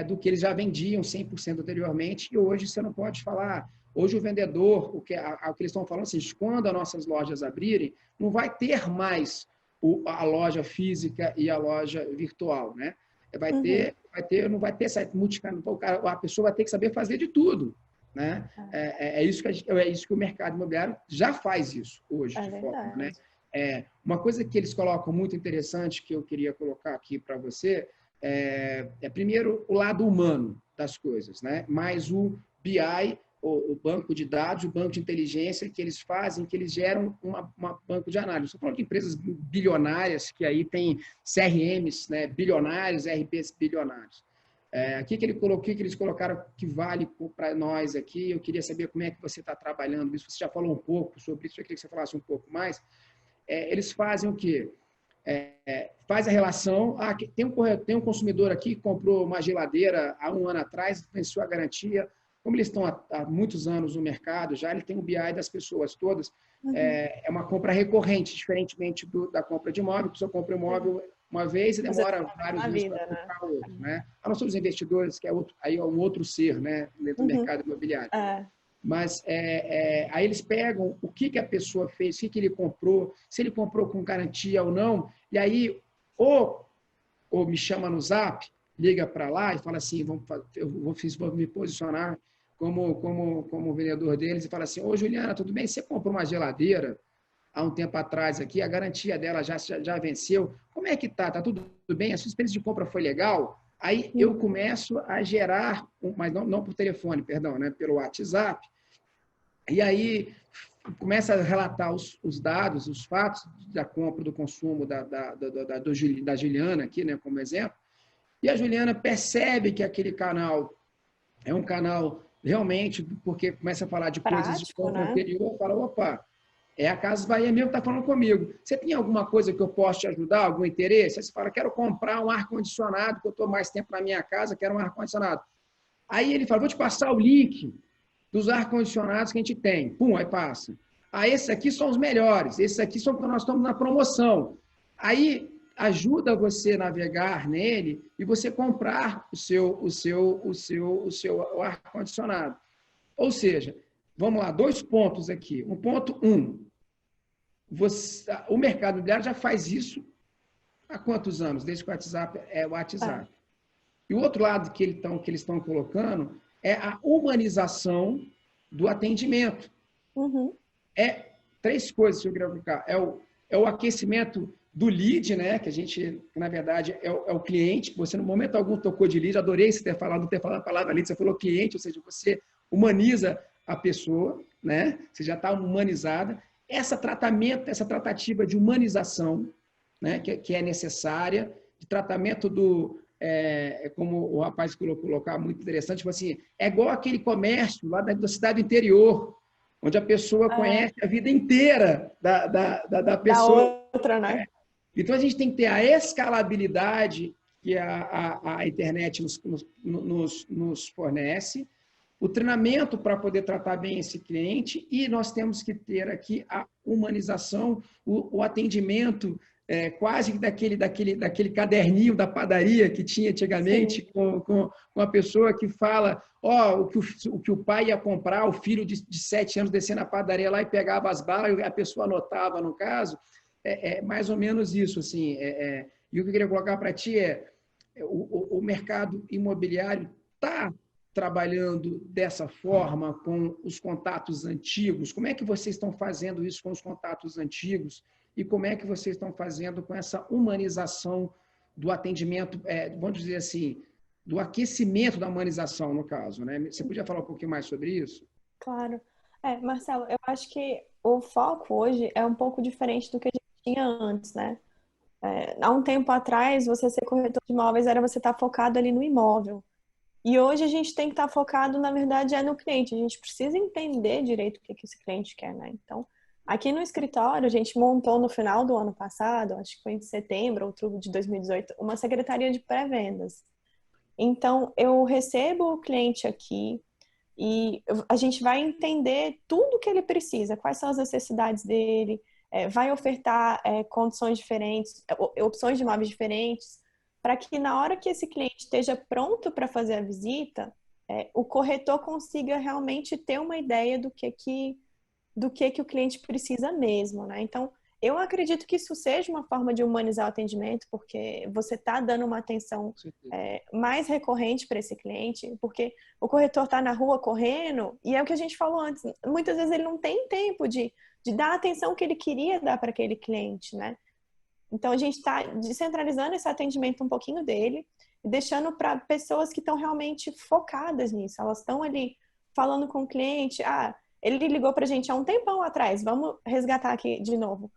do que eles já vendiam 100% anteriormente, e hoje você não pode falar. Hoje o vendedor, o que eles estão falando assim, quando as nossas lojas abrirem, não vai ter mais a loja física e a loja virtual, né? Não vai ter essa a pessoa vai ter que saber fazer de tudo, né? É isso que o mercado imobiliário já faz isso hoje, de forma, né? Uma coisa que eles colocam muito interessante, que eu queria colocar aqui para você, primeiro o lado humano das coisas, né? Mais o BI, o banco de dados, o banco de inteligência que eles fazem, que eles geram um banco de análise. Estou falando de empresas bilionárias, que aí tem CRMs, né, bilionários, RPs bilionários. O que eles colocaram que vale para nós aqui? Eu queria saber como é que você está trabalhando isso. Você já falou um pouco sobre isso, eu queria que você falasse um pouco mais. Eles fazem o quê? Faz a relação. Tem um consumidor aqui que comprou uma geladeira há 1 ano atrás, venceu a garantia. Como eles estão há muitos anos no mercado, já ele tem o BI das pessoas todas. É uma compra recorrente, diferentemente da compra de imóvel, que a pessoa compra um imóvel uma vez e demora vários meses para comprar outro. Né? A não ser os investidores, que aí é um outro ser, né, dentro do mercado imobiliário. Mas aí eles pegam o que a pessoa fez, o que ele comprou, se ele comprou com garantia ou não, e aí ou me chama no Zap, liga para lá e fala assim, eu vou me posicionar como vendedor deles e fala assim, ô Juliana, tudo bem? Você comprou uma geladeira há um tempo atrás aqui, a garantia dela já venceu. Como é que está? Está tudo bem? A sua experiência de compra foi legal? Aí eu começo a gerar, mas não por telefone, perdão, né? Pelo WhatsApp, e aí começa a relatar os dados, os fatos da compra, do consumo da Juliana aqui, né, como exemplo, e a Juliana percebe que aquele canal é um canal realmente, porque começa a falar de coisas de Prático, compra né? anterior, fala, opa, é a Casas Bahia mesmo que está falando comigo. Você tem alguma coisa que eu possa te ajudar, algum interesse? Aí você fala, quero comprar um ar-condicionado, que eu estou mais tempo na minha casa, quero um ar-condicionado. Aí ele fala, vou te passar o link dos ar-condicionados que a gente tem. Pum, aí passa. Ah, esses aqui são os melhores, esses aqui são porque nós estamos na promoção. Aí ajuda você a navegar nele e você comprar o seu ar-condicionado. Ou seja, vamos lá, 2 pontos aqui. Um ponto, o mercado imobiliário já faz isso há quantos anos? Desde que o WhatsApp é o É. WhatsApp. E o outro lado que eles estão colocando é a humanização do atendimento. Uhum. É 3 coisas que eu queria colocar. É o aquecimento do lead, né? Que a gente, na verdade, é o cliente. Você, no momento algum, tocou de lead. Adorei você não ter falado a palavra lead, você falou cliente, ou seja, você humaniza a pessoa, né? Você já está humanizada. Essa tratativa de humanização, né? Que é necessária, de tratamento como o rapaz colocou muito interessante, tipo assim, é igual aquele comércio lá da cidade interior, onde a pessoa É, conhece a vida inteira da da pessoa. outra, né? Então, a gente tem que ter a escalabilidade que a internet nos fornece, o treinamento para poder tratar bem esse cliente e nós temos que ter aqui a humanização, o atendimento quase daquele caderninho da padaria que tinha antigamente Sim. com a pessoa que fala o que o pai ia comprar, o filho de 7 anos descendo na padaria lá e pegava as balas, a pessoa anotava no caso, mais ou menos isso. Assim, e o que eu queria colocar para ti o mercado imobiliário está trabalhando dessa forma com os contatos antigos? Como é que vocês estão fazendo isso com os contatos antigos? E como é que vocês estão fazendo com essa humanização do atendimento, vamos dizer assim, do aquecimento da humanização, no caso, né? Você podia falar um pouquinho mais sobre isso? Claro. Marcelo, eu acho que o foco hoje é um pouco diferente do que a gente tinha antes, né? Há um tempo atrás, você ser corretor de imóveis era você estar focado ali no imóvel. E hoje a gente tem que estar focado, na verdade, no cliente. A gente precisa entender direito o que esse cliente quer, né? Então, aqui no escritório, a gente montou no final do ano passado, acho que foi em setembro, outubro de 2018, uma secretaria de pré-vendas. Então, eu recebo o cliente aqui e a gente vai entender tudo que ele precisa, quais são as necessidades dele, vai ofertar condições diferentes, opções de imóveis diferentes, para que na hora que esse cliente esteja pronto para fazer a visita, o corretor consiga realmente ter uma ideia do que o cliente precisa mesmo, né? Então, eu acredito que isso seja uma forma de humanizar o atendimento, porque você está dando uma atenção mais recorrente para esse cliente, porque o corretor está na rua correndo, e é o que a gente falou antes, muitas vezes ele não tem tempo de dar a atenção que ele queria dar para aquele cliente, né? Então, a gente está descentralizando esse atendimento um pouquinho dele, e deixando para pessoas que estão realmente focadas nisso, elas estão ali falando com o cliente, ele ligou pra gente há um tempão atrás, vamos resgatar aqui de novo.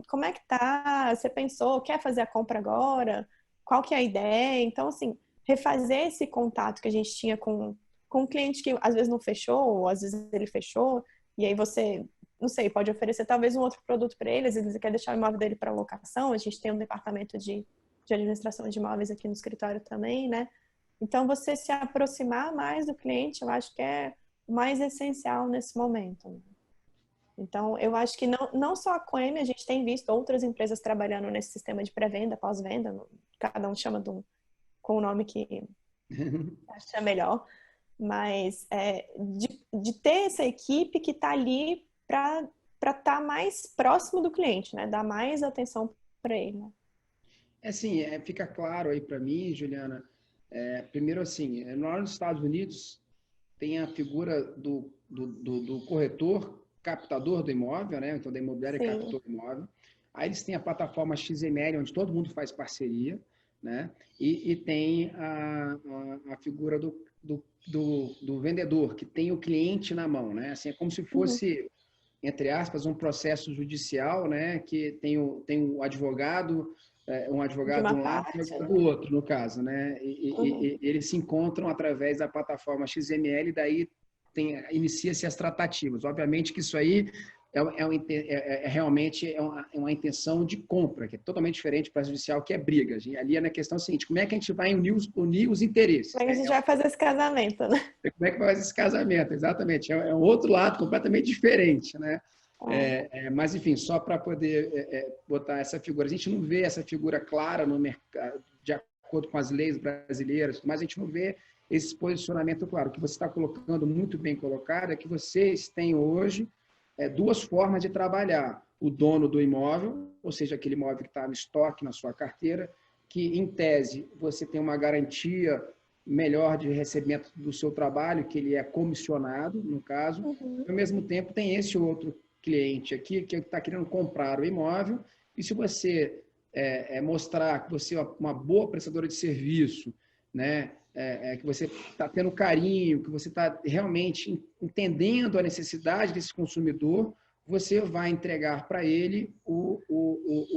Como é que tá? Você pensou, quer fazer a compra agora? Qual que é a ideia? Então, assim, refazer esse contato que a gente tinha com um cliente que às vezes não fechou, ou às vezes ele fechou, e aí você, não sei, pode oferecer talvez um outro produto para ele, às vezes ele quer deixar o imóvel dele para locação, a gente tem um departamento de administração de imóveis aqui no escritório também, né? Então, você se aproximar mais do cliente, eu acho que é o mais essencial nesse momento, né? Então, eu acho que não só a Coeme, a gente tem visto outras empresas trabalhando nesse sistema de pré-venda, pós-venda, cada um chama com o nome que acha melhor, mas de ter essa equipe que está ali para estar mais próximo do cliente, né? Dar mais atenção para ele, né? Assim, fica claro aí para mim, Juliana, primeiro assim, lá nos Estados Unidos tem a figura do corretor captador do imóvel, né? Então, da imobiliária captou o imóvel. Aí eles têm a plataforma XML, onde todo mundo faz parceria, né? E tem a figura do vendedor, que tem o cliente na mão, né? Assim, é como se fosse, entre aspas, um processo judicial, né? Que tem o advogado, um advogado de um lado e um advogado do outro, no caso, né? E eles se encontram através da plataforma XML, daí inicia-se as tratativas. Obviamente que isso aí realmente uma intenção de compra, que é totalmente diferente para a judicial, que é briga. Ali é na questão seguinte, como é que a gente vai unir os interesses? Como é que a gente vai fazer esse casamento, né? Como é que vai fazer esse casamento, exatamente. É um outro lado completamente diferente, né? Mas, enfim, só para poder botar essa figura. A gente não vê essa figura clara no mercado, de acordo com as leis brasileiras, mas a gente não vê esse posicionamento claro. O que você está colocando, muito bem colocado, é que vocês têm hoje duas formas de trabalhar. O dono do imóvel, ou seja, aquele imóvel que está no estoque, na sua carteira, que, em tese, você tem uma garantia melhor de recebimento do seu trabalho, que ele é comissionado, no caso. Ao mesmo tempo, tem esse outro cliente aqui que está querendo comprar o imóvel, e se você mostrar que você é uma boa prestadora de serviço, né, que você está tendo carinho, que você está realmente entendendo a necessidade desse consumidor, você vai entregar para ele o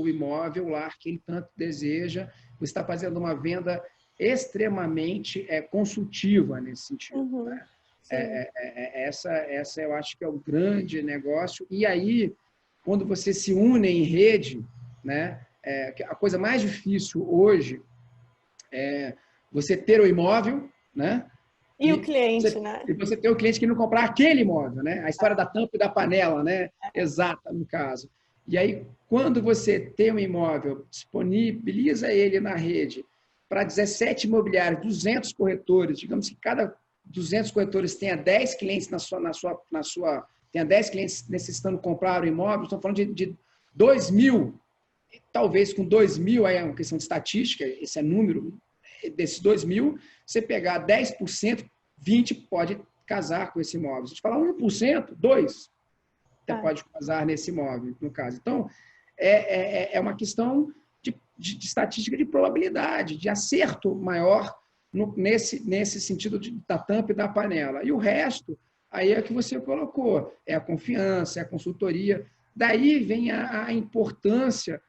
imóvel, o lar que ele tanto deseja. Você está fazendo uma venda extremamente consultiva nesse sentido. Né? Essa eu acho que é o grande negócio. E aí, quando você se une em rede, né, a coisa mais difícil hoje é você ter o imóvel, né? E o cliente, né? E você ter o cliente que não comprar aquele imóvel, né? A história da tampa e da panela, né? Exata, no caso. E aí, quando você tem um imóvel, disponibiliza ele na rede para 17 imobiliários, 200 corretores, digamos que cada 200 corretores tenha 10 clientes tenha 10 clientes necessitando comprar o imóvel, estamos falando de 2.000, talvez com 2.000, aí é uma questão de estatística, esse é número, desses 2.000, você pegar 10%, 20% pode casar com esse imóvel. Se a gente falar 1%, 2%, você pode casar nesse imóvel, no caso. Então, é uma questão de estatística de probabilidade, de acerto maior nesse sentido da tampa e da panela. E o resto, aí é que você colocou, é a confiança, é a consultoria. Daí vem a importância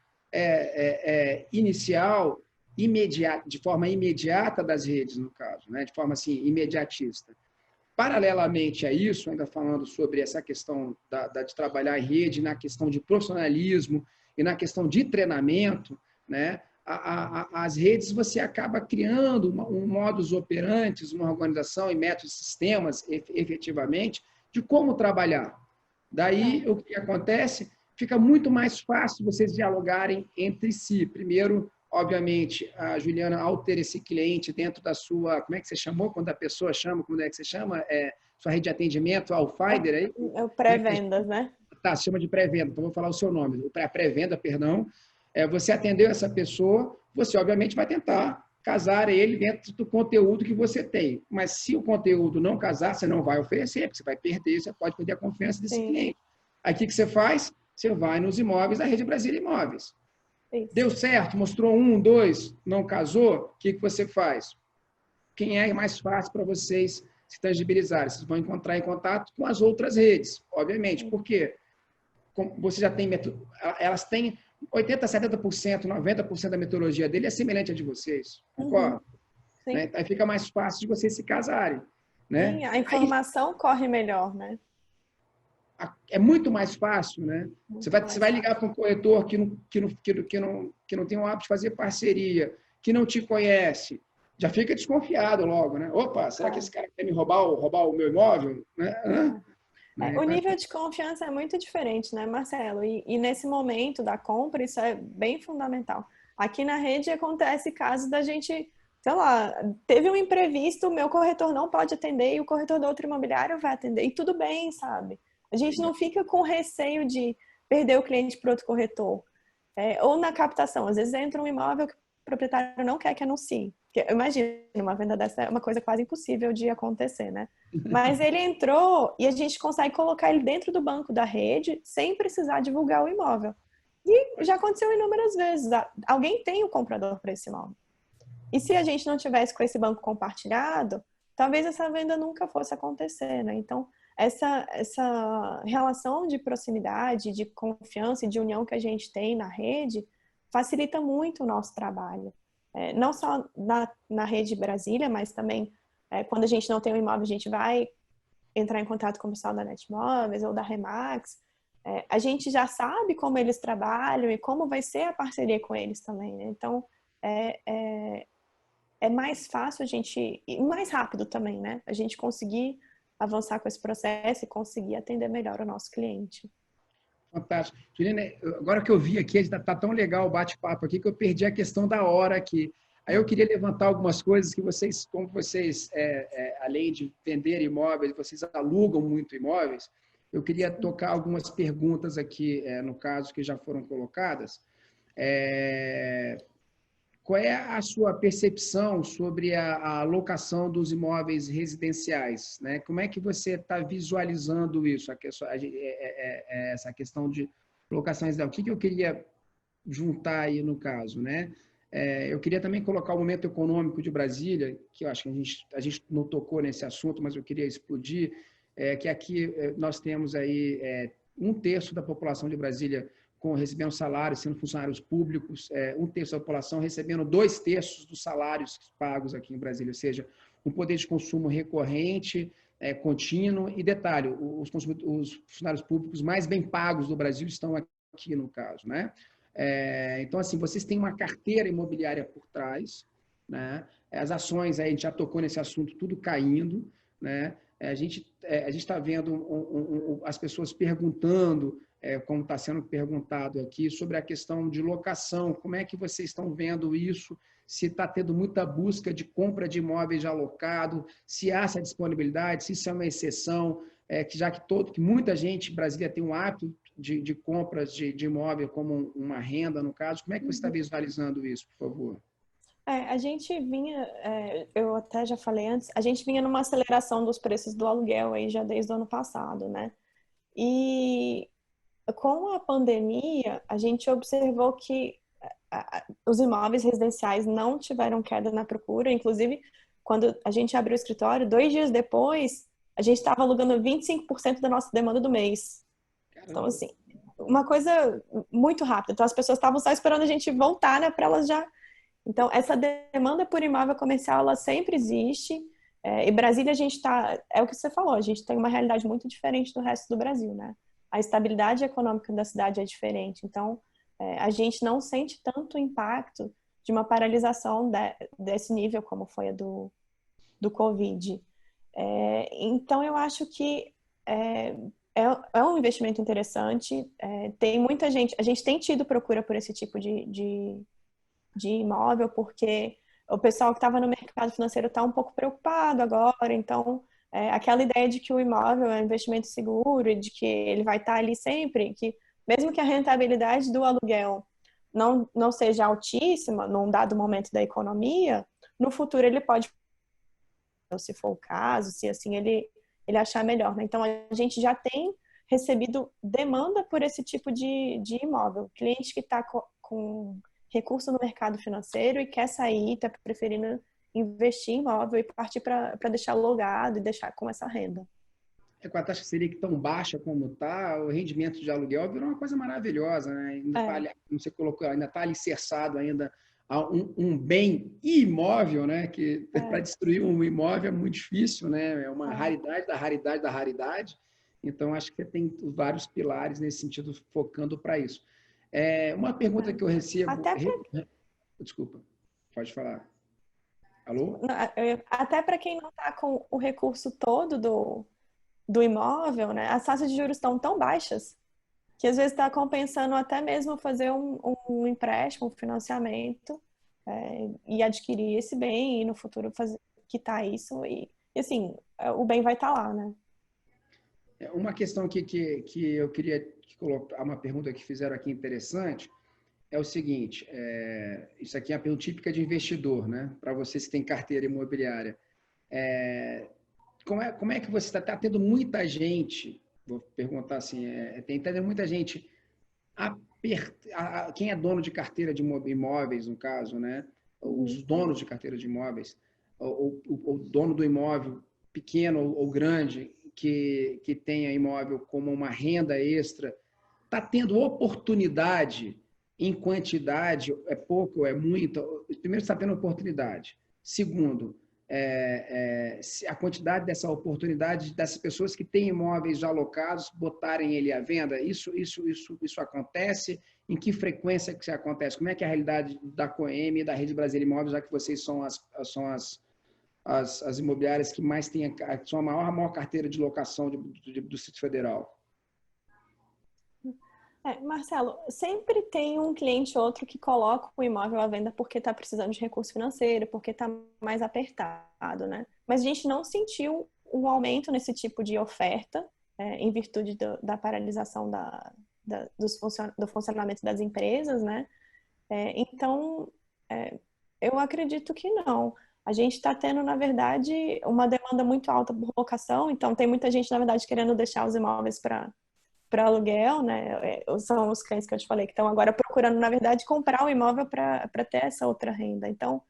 inicial, de forma imediata das redes, no caso, né? De forma assim, imediatista. Paralelamente a isso, ainda falando sobre essa questão de trabalhar em rede, na questão de profissionalismo e na questão de treinamento, né? As redes você acaba criando um modus operandi, uma organização e métodos e sistemas, efetivamente, de como trabalhar. Daí, o que acontece? Fica muito mais fácil vocês dialogarem entre si. Primeiro, obviamente, a Juliana, ao ter esse cliente dentro da sua... Como é que você chamou? Quando a pessoa chama, como é que você chama? Sua rede de atendimento, Alfider, aí? É o pré-vendas, né? Tá, se chama de pré-venda, então vou falar o seu nome. A pré-venda, perdão. Você atendeu essa pessoa, você, obviamente, vai tentar casar ele dentro do conteúdo que você tem. Mas se o conteúdo não casar, você não vai oferecer, porque você vai perder, você pode perder a confiança desse cliente. Aí, o que você faz? Você vai nos imóveis da Rede Brasília Imóveis. Isso. Deu certo? Mostrou 1, 2, não casou? O que você faz? Quem é mais fácil para vocês se tangibilizarem? Vocês vão entrar em contato com as outras redes, obviamente. Por quê? Você já tem... Elas têm 80%, 70%, 90% da metodologia dele é semelhante à de vocês. Concorda? Né? Aí fica mais fácil de vocês se casarem. Né? Sim, a informação corre melhor, né? É muito mais fácil, né? Você vai ligar para um corretor que não tem o hábito de fazer parceria, que não te conhece, já fica desconfiado logo, né? Opa, será que esse cara quer me roubar o meu imóvel? Né? O nível de confiança é muito diferente, né, Marcelo? E nesse momento da compra, isso é bem fundamental. Aqui na rede acontece casos da gente, sei lá, teve um imprevisto, o meu corretor não pode atender e o corretor do outro imobiliário vai atender. E tudo bem, sabe? A gente não fica com receio de perder o cliente para outro corretor. Ou na captação, às vezes entra um imóvel que o proprietário não quer que anuncie, que imagina, uma venda dessa é uma coisa quase impossível de acontecer, né? Mas ele entrou e a gente consegue colocar ele dentro do banco da rede sem precisar divulgar o imóvel. E já aconteceu inúmeras vezes. Alguém tem o comprador para esse imóvel. E se a gente não tivesse com esse banco compartilhado, talvez essa venda nunca fosse acontecer, né? Então, essa relação de proximidade, de confiança e de união que a gente tem na rede facilita muito o nosso trabalho. Não só na rede Brasília, mas também quando a gente não tem um imóvel, a gente vai entrar em contato com o pessoal da Netmóveis ou da Remax. A gente já sabe como eles trabalham e como vai ser a parceria com eles também, né? Então, é mais fácil a gente, e mais rápido também, né? A gente conseguir avançar com esse processo e conseguir atender melhor o nosso cliente. Fantástico. Juliana, agora que eu vi aqui, está tão legal o bate-papo aqui que eu perdi a questão da hora aqui. Aí eu queria levantar algumas coisas que vocês, como vocês, além de vender imóveis, vocês alugam muito imóveis, eu queria tocar algumas perguntas aqui, no caso, que já foram colocadas. Qual é a sua percepção sobre a locação dos imóveis residenciais, né? Como é que você está visualizando isso, essa questão de locação residencial? O que eu queria juntar aí no caso, né? Eu queria também colocar o momento econômico de Brasília, que eu acho que a gente não tocou nesse assunto, mas eu queria explodir, que aqui nós temos aí 1/3 da população de Brasília recebendo salários, sendo funcionários públicos, 1/3 da população recebendo 2/3 dos salários pagos aqui em Brasília, ou seja, um poder de consumo recorrente, contínuo, e detalhe, os funcionários públicos mais bem pagos do Brasil estão aqui no caso, né? Então, assim, vocês têm uma carteira imobiliária por trás, né? As ações, aí a gente já tocou nesse assunto, tudo caindo, né? A gente está vendo as pessoas perguntando, como está sendo perguntado aqui, sobre a questão de locação. Como é que vocês estão vendo isso? Se está tendo muita busca de compra de imóveis já alocado, se há essa disponibilidade, se isso é uma exceção, que muita gente em Brasília tem um hábito de compras de imóvel como uma renda, no caso. Como é que você está visualizando isso, por favor? A gente vinha, eu até já falei antes, a gente vinha numa aceleração dos preços do aluguel aí já desde o ano passado, né? E com a pandemia, a gente observou que os imóveis residenciais não tiveram queda na procura. Inclusive, quando a gente abriu o escritório, 2 dias depois, a gente estava alugando 25% da nossa demanda do mês. Caramba. Então, assim, uma coisa muito rápida. Então, as pessoas estavam só esperando a gente voltar, né, para elas já... Então, essa demanda por imóvel comercial, ela sempre existe. E Brasília, a gente está... É o que você falou, a gente tem uma realidade muito diferente do resto do Brasil, né? A estabilidade econômica da cidade é diferente. Então, a gente não sente tanto impacto de uma paralisação desse nível como foi a do Covid. Então, eu acho que é um investimento interessante. Tem muita gente... A gente tem tido procura por esse tipo de imóvel, porque o pessoal que estava no mercado financeiro está um pouco preocupado agora. Então, aquela ideia de que o imóvel é um investimento seguro e de que ele vai estar ali sempre, que mesmo que a rentabilidade do aluguel não seja altíssima num dado momento da economia, no futuro ele pode, se for o caso, se assim ele achar melhor, né? Então, a gente já tem recebido demanda por esse tipo de imóvel. Cliente que está com recurso no mercado financeiro e quer sair, está preferindo investir em imóvel e partir para deixar alugado e deixar com essa renda. Com a taxa Selic tão baixa como está, o rendimento de aluguel virou uma coisa maravilhosa, né? Ainda como você colocou, ainda está alicerçado ainda a um bem imóvel, né? Que para destruir um imóvel é muito difícil, né? É uma raridade da raridade da raridade. Então, acho que você tem vários pilares nesse sentido, focando para isso. Uma pergunta que eu recebo... Desculpa, pode falar. Alô? Até para quem não está com o recurso todo do imóvel, né? As taxas de juros estão tão baixas que às vezes está compensando até mesmo fazer um empréstimo, um financiamento e adquirir esse bem e no futuro quitar isso e assim, o bem vai estar lá, né? Uma questão que eu queria colocar, uma pergunta que fizeram aqui interessante, é o seguinte, isso aqui é uma pergunta típica de investidor, né? Para vocês que têm carteira imobiliária. Como é que você está tendo muita gente, vou perguntar assim, tá tendo muita gente, quem é dono de carteira de imóveis, no caso, né? Os donos de carteira de imóveis, o dono do imóvel, pequeno ou grande, que tenha imóvel como uma renda extra, está tendo oportunidade em quantidade, é pouco ou é muito? Primeiro, está tendo oportunidade. Segundo, a quantidade dessa oportunidade dessas pessoas que têm imóveis já alocados, botarem ele à venda, isso acontece? Em que frequência que isso acontece? Como é que é a realidade da Coem e da Rede Brasília Imóveis, já que vocês são as imobiliárias que mais têm, são a maior carteira de locação do Distrito Federal? Marcelo, sempre tem um cliente ou outro que coloca o imóvel à venda porque está precisando de recurso financeiro, porque está mais apertado, né? Mas a gente não sentiu um aumento nesse tipo de oferta, em virtude da paralisação do funcionamento das empresas, né? Então, eu acredito que não. A gente está tendo, na verdade, uma demanda muito alta por locação, então tem muita gente, na verdade, querendo deixar os imóveis para aluguel, né? São os clientes que eu te falei que estão agora procurando, na verdade, comprar um imóvel para ter essa outra renda. Então,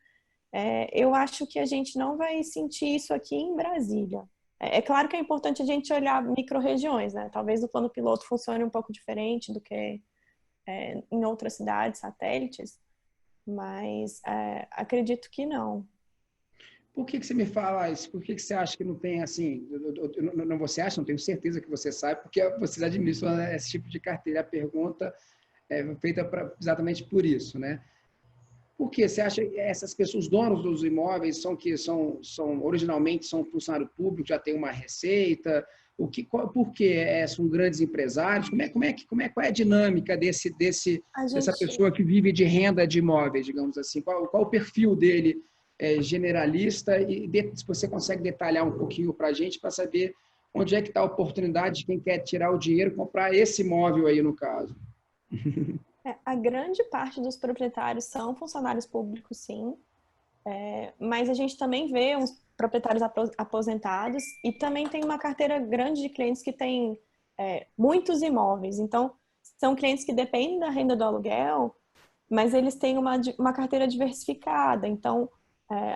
eu acho que a gente não vai sentir isso aqui em Brasília. É claro que é importante a gente olhar micro-regiões, né? Talvez o plano piloto funcione um pouco diferente do que em outras cidades, satélites, mas acredito que não. Por que você me fala isso? Por que você acha que não tem assim? Não você acha, não tenho certeza que você sabe, porque vocês administram esse tipo de carteira. A pergunta é feita exatamente por isso, né? Por que você acha que essas pessoas, os donos dos imóveis, originalmente são funcionário público, já tem uma receita? Por que são grandes empresários? Qual é a dinâmica dessa pessoa que vive de renda de imóveis, digamos assim? Qual o perfil dele? Generalista, e se você consegue detalhar um pouquinho para a gente, para saber onde é que está a oportunidade de quem quer tirar o dinheiro, comprar esse imóvel aí, no caso. A grande parte dos proprietários são funcionários públicos, sim, mas a gente também vê uns proprietários aposentados e também tem uma carteira grande de clientes que têm muitos imóveis. Então, são clientes que dependem da renda do aluguel, mas eles têm uma carteira diversificada. Então,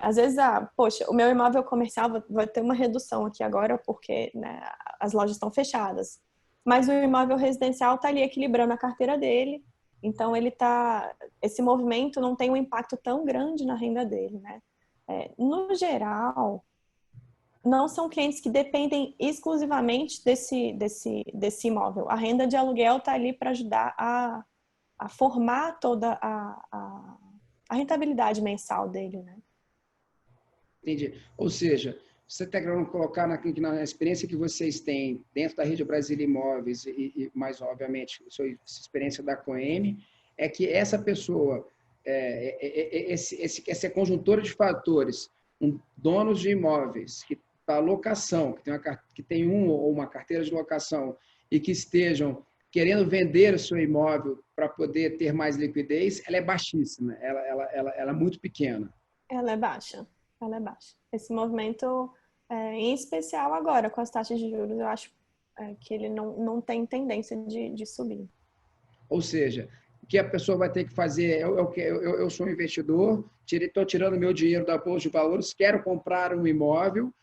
às vezes, poxa, o meu imóvel comercial vai ter uma redução aqui agora porque, né, as lojas estão fechadas. Mas o imóvel residencial está ali equilibrando a carteira dele. Então, esse movimento não tem um impacto tão grande na renda dele, né? No geral, não são clientes que dependem exclusivamente desse imóvel. A renda de aluguel está ali para ajudar a formar toda a rentabilidade mensal dele, né? Entendi. Ou seja, você está querendo colocar na experiência que vocês têm dentro da Rede Brasília Imóveis e mais, obviamente, sua experiência da Coem, é que essa pessoa, essa conjuntura de fatores, donos de imóveis, que está locação, que tem ou uma carteira de locação e que estejam querendo vender o seu imóvel para poder ter mais liquidez, ela é baixíssima, ela é muito pequena. Ela é baixa. Esse movimento, em especial agora, com as taxas de juros, eu acho que ele não tem tendência de subir. Ou seja, o que a pessoa vai ter que fazer, eu sou um investidor, estou tirando meu dinheiro da Bolsa de Valores, quero comprar um imóvel,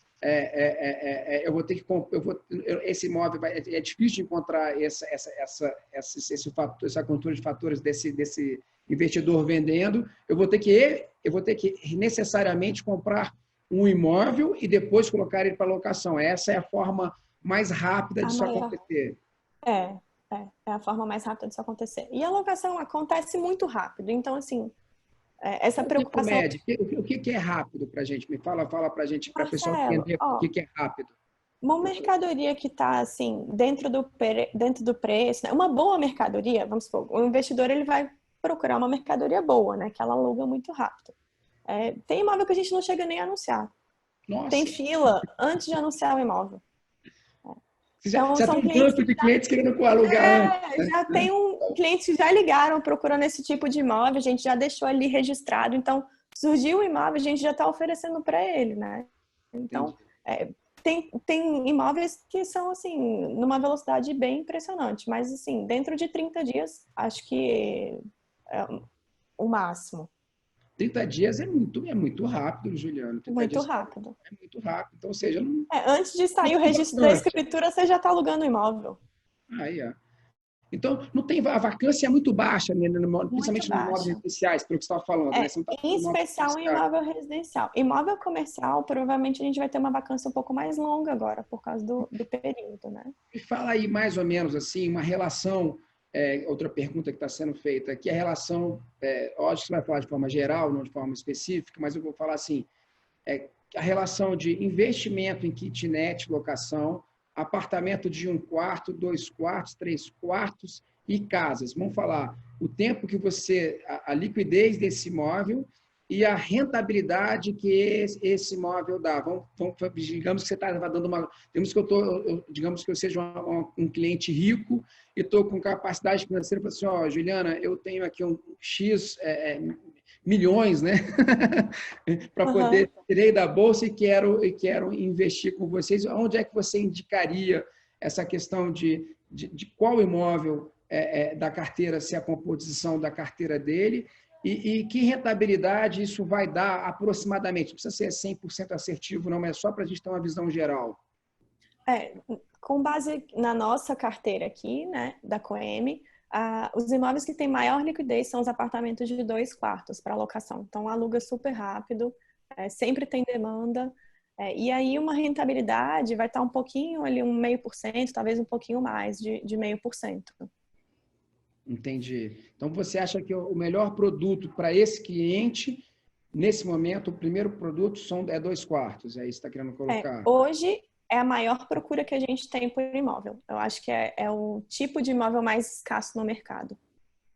eu vou ter que esse imóvel é difícil de encontrar essa conjuntura de fatores desse investidor vendendo. Eu vou ter que necessariamente comprar um imóvel e depois colocar ele para locação. Essa é a forma mais rápida disso acontecer. É a forma mais rápida disso acontecer. E a locação acontece muito rápido. Então, assim, essa preocupação... O que é rápido para a gente? Me fala para a gente, para a pessoa entender o que é rápido. Uma mercadoria que está, assim, dentro do preço, né? Uma boa mercadoria, vamos supor, o investidor ele vai procurar uma mercadoria boa, né? Que ela aluga muito rápido. Tem imóvel que a gente não chega nem a anunciar. Nossa. Tem fila antes de anunciar o imóvel. Então, já são tem um clientes banco de clientes querendo alugar antes, né? já tem clientes que já ligaram procurando esse tipo de imóvel, a gente já deixou ali registrado. Então, surgiu o imóvel, a gente já está oferecendo para ele, né? Então, Entendi. tem imóveis que são, assim, numa velocidade bem impressionante. Mas, assim, dentro de 30 dias, acho que é o máximo. 30 dias é muito rápido, Juliano. 30 Muito dias rápido. é muito rápido. Então, ou seja, não Antes de sair o é registro da bastante. escritura, você já está alugando o imóvel. Aí, é. Então, não tem, a vacância é muito baixa, né, Muito principalmente nos imóveis baixa. residenciais, pelo que você estava falando, né? Você não está Em falando de imóveis especial em residenciais. imóvel residencial. Imóvel comercial, provavelmente a gente vai ter uma vacância um pouco mais longa agora, por causa do período, né? Me fala aí mais ou menos assim, uma relação, outra pergunta que está sendo feita, que é a relação, lógico que você vai falar de forma geral, não de forma específica, mas eu vou falar assim, a relação de investimento em kitnet, locação, apartamento de 1 quarto, 2 quartos, 3 quartos e casas. Vamos falar o tempo que você, a liquidez desse imóvel e a rentabilidade que esse imóvel dá. Digamos que você está dando uma, digamos que eu seja um cliente rico e estou com capacidade financeira para assim, Juliana, eu tenho aqui um X milhões, né? Para Uhum. poder tirei da bolsa e quero investir com vocês. Onde é que você indicaria essa questão de qual imóvel da carteira, se a composição da carteira dele e que rentabilidade isso vai dar aproximadamente? Não precisa ser 100% assertivo, não, mas é só para a gente ter uma visão geral. Com base na nossa carteira aqui, né, da Coem, os imóveis que têm maior liquidez são os apartamentos de 2 quartos para locação. Então, aluga super rápido, sempre tem demanda. E aí, uma rentabilidade vai estar um pouquinho ali, 0,5%, talvez um pouquinho mais de 0,5%. Entendi. Então, você acha que o melhor produto para esse cliente, nesse momento, o primeiro produto é 2 quartos, é isso que está querendo colocar? Hoje é a maior procura que a gente tem por imóvel. Eu acho que é o tipo de imóvel mais escasso no mercado.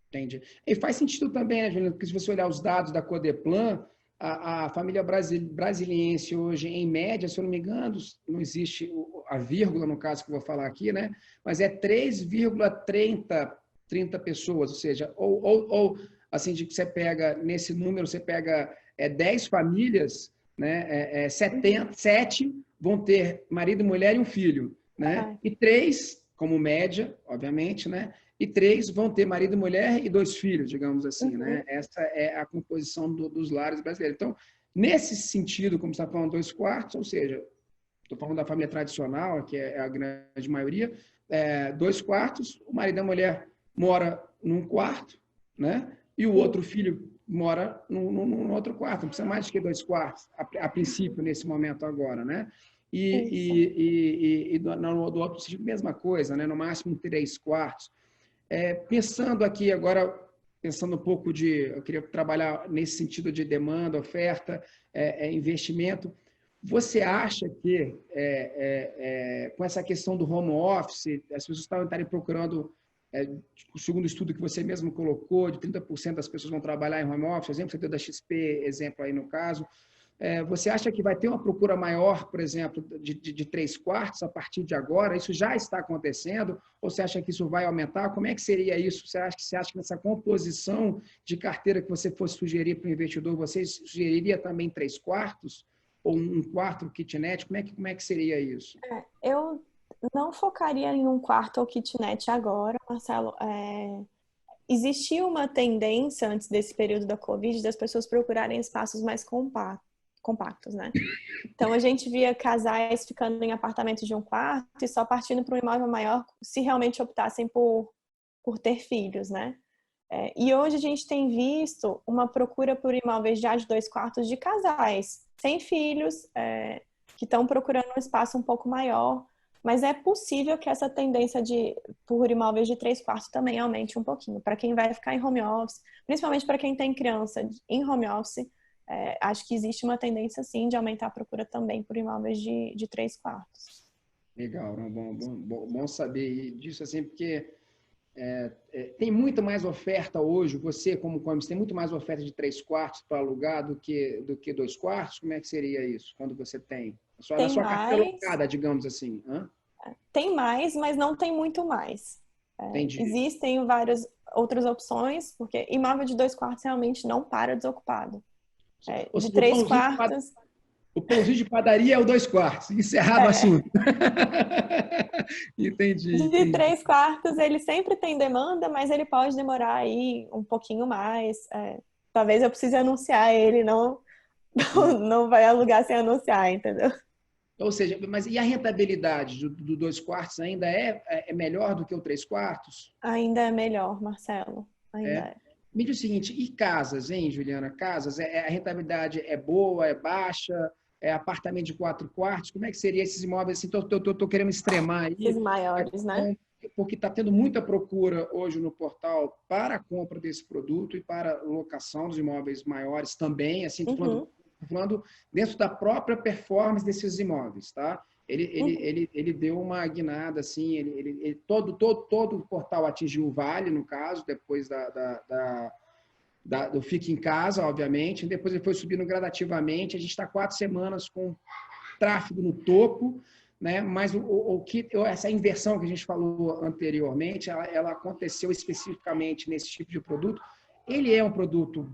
Entendi. E faz sentido também, né, Juliana? Porque se você olhar os dados da Codeplan, a família brasiliense hoje, em média, se eu não me engano, não existe a vírgula, no caso que eu vou falar aqui, né? Mas é 3,30 pessoas, ou seja, ou assim, de que você pega, nesse número, você pega 10 famílias, né? 7 vão ter marido, mulher e um filho, né? E 3, como média, obviamente, né? E 3 vão ter marido, mulher e 2 filhos, digamos assim, né? Essa é a composição dos lares brasileiros. Então, nesse sentido, como você está falando, 2 quartos, ou seja, estou falando da família tradicional, que é a grande maioria, 2 quartos, o marido e a mulher mora num quarto, né? E o outro filho mora num outro quarto, não precisa mais de que 2 quartos, a princípio, nesse momento agora, né? E do outro sentido, mesma coisa, né? No máximo 3 quartos. Pensando aqui agora, pensando um pouco eu queria trabalhar nesse sentido de demanda, oferta, investimento. Você acha que, com essa questão do home office, as pessoas estarem procurando, segundo o estudo que você mesmo colocou, de 30% das pessoas vão trabalhar em home office, exemplo, você deu da XP, exemplo aí no caso, você acha que vai ter uma procura maior, por exemplo, de 3 quartos a partir de agora? Isso já está acontecendo? Ou você acha que isso vai aumentar? Como é que seria isso? Você acha que nessa composição de carteira que você fosse sugerir para o investidor, você sugeriria também 3 quartos? Ou 1 quarto kitnet? Como é que seria isso? Eu não focaria em 1 quarto ou kitnet agora, Marcelo. Existia uma tendência antes desse período da Covid das pessoas procurarem espaços mais compactos, né? Então a gente via casais ficando em apartamentos de 1 quarto e só partindo para um imóvel maior se realmente optassem por ter filhos, né? E hoje a gente tem visto uma procura por imóveis já de 2 quartos de casais sem filhos, que estão procurando um espaço um pouco maior. Mas é possível que essa tendência por imóveis de 3 quartos também aumente um pouquinho. Para quem vai ficar em home office, principalmente para quem tem criança em home office, acho que existe uma tendência, sim, de aumentar a procura também por imóveis de 3 quartos. Legal, bom saber disso, assim, porque tem muito mais oferta hoje, você como e-commerce, tem muito mais oferta de 3 quartos para alugar do que 2 quartos? Como é que seria isso, quando você tem? Na Tem sua carteira mais. locada, digamos assim. Hã? Tem mais, mas não tem muito mais. Entendi. Existem várias outras opções, porque imóvel de 2 quartos realmente não para desocupado. Ou De seja, 3 quartos... o pãozinho de padaria é o 2 quartos. Encerrado o assunto. Entendi, De entendi. 3 quartos, ele sempre tem demanda, mas ele pode demorar aí um pouquinho mais. Talvez eu precise anunciar ele, não vai alugar sem anunciar, entendeu? Ou seja, mas e a rentabilidade do 2 quartos ainda é melhor do que o 3 quartos? Ainda é melhor, Marcelo. Ainda É. é. Me diz o seguinte, e casas, hein, Juliana? Casas, a rentabilidade é boa, é baixa? É apartamento de 4 quartos? Como é que seria esses imóveis? Assim, tô querendo extremar Esses aí, maiores, né? porque está tendo muita procura hoje no portal para a compra desse produto e para a locação dos imóveis maiores também. Assim, Uhum, tô falando dentro da própria performance desses imóveis, tá? uhum. Ele deu uma guinada, assim, todo o portal atingiu o vale, no caso, depois do Fique em Casa, obviamente, depois ele foi subindo gradativamente, a gente está 4 semanas com tráfego no topo, né? Mas essa inversão que a gente falou anteriormente, ela aconteceu especificamente nesse tipo de produto. Ele é um produto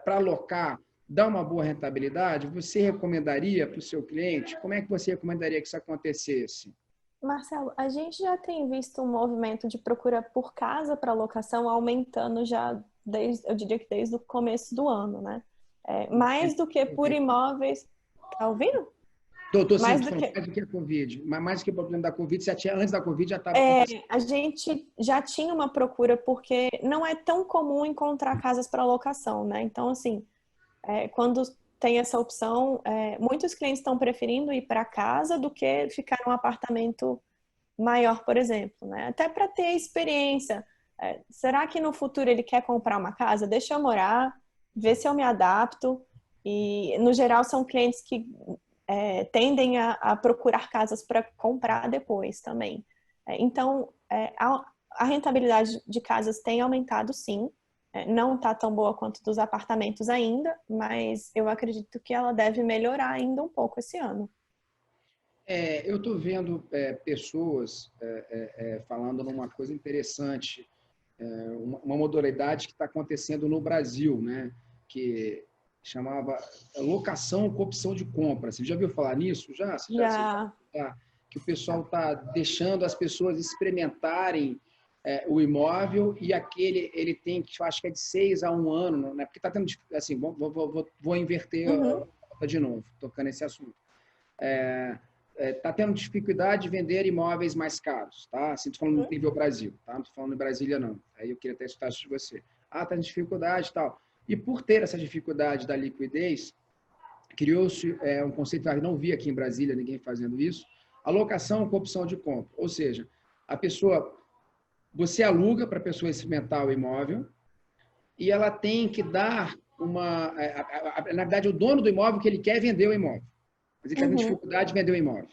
para alocar, dá uma boa rentabilidade? Você recomendaria para o seu cliente? Como é que você recomendaria que isso acontecesse? Marcelo, a gente já tem visto um movimento de procura por casa para locação aumentando já eu diria que desde o começo do ano, né? Mais do que por imóveis. Tá ouvindo? Estou sim, Mais tô do falando que mais do que a Covid, mas mais do que o problema da Covid, antes da Covid já estava acontecendo. a gente já tinha uma procura porque não é tão comum encontrar casas para locação, né? Então, assim, quando tem essa opção, muitos clientes estão preferindo ir para casa do que ficar num apartamento maior, por exemplo, né? Até para ter experiência. Será que no futuro ele quer comprar uma casa? Deixa eu morar, ver se eu me adapto. E, no geral, são clientes que tendem a procurar casas para comprar depois também. Então, a rentabilidade de casas tem aumentado, sim. Não está tão boa quanto dos apartamentos ainda, mas eu acredito que ela deve melhorar ainda um pouco esse ano. Eu estou vendo pessoas falando numa coisa interessante, uma modalidade que está acontecendo no Brasil, né? Que chamava locação com opção de compra. Você já ouviu falar nisso? Já. Que o pessoal está deixando as pessoas experimentarem o imóvel e ele tem que, eu acho que é de 6 a 1 ano, né? Porque está tendo, assim, vou inverter Uhum. de novo, tocando nesse assunto. Está tendo dificuldade de vender imóveis mais caros, tá? Assim, estou falando no nível Brasil, tá? Não estou falando em Brasília, não. Aí eu queria até escutar isso de você. Está em dificuldade e tal. E por ter essa dificuldade da liquidez, criou-se um conceito que eu não vi aqui em Brasília, ninguém fazendo isso, alocação com opção de compra. Ou seja, você aluga para a pessoa experimentar o imóvel e ela tem que dar na verdade, o dono do imóvel que ele quer vender o imóvel. Mas ele está tendo Uhum. dificuldade de vender o imóvel.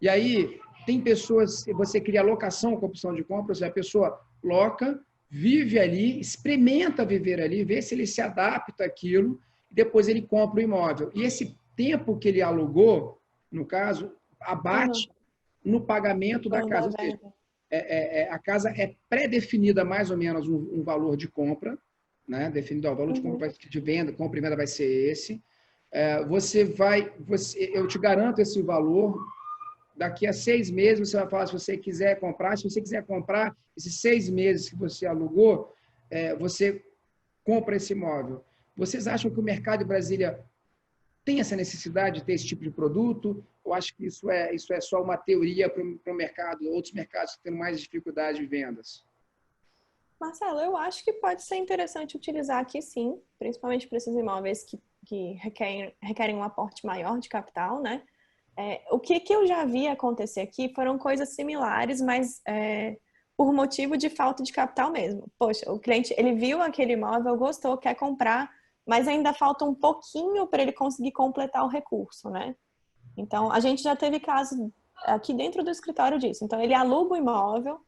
E aí, tem pessoas, você cria locação com opção de compra, ou seja, a pessoa loca, vive ali, experimenta viver ali, vê se ele se adapta àquilo, e depois ele compra o imóvel. E esse tempo que ele alugou, no caso, Uhum. abate no pagamento da Quando é casa. Ou seja, venda. a casa é pré-definida mais ou menos um valor de compra, né? Definido, o valor de Uhum. compra de venda, compra e venda vai ser esse. Eu te garanto esse valor. Daqui a 6 meses você vai falar se você quiser comprar. Se você quiser comprar, esses 6 meses que você alugou, você compra esse imóvel. Vocês acham que o mercado de Brasília tem essa necessidade de ter esse tipo de produto? Ou acho que isso é só uma teoria para o mercado, outros mercados que têm mais dificuldade de vendas? Marcelo, eu acho que pode ser interessante utilizar aqui sim, principalmente para esses imóveis que requerem um aporte maior de capital, né? O que eu já vi acontecer aqui foram coisas similares, mas por motivo de falta de capital mesmo. Poxa, o cliente, ele viu aquele imóvel, gostou, quer comprar, mas ainda falta um pouquinho para ele conseguir completar o recurso, né? Então, a gente já teve casos aqui dentro do escritório disso. Então, ele aluga o imóvel,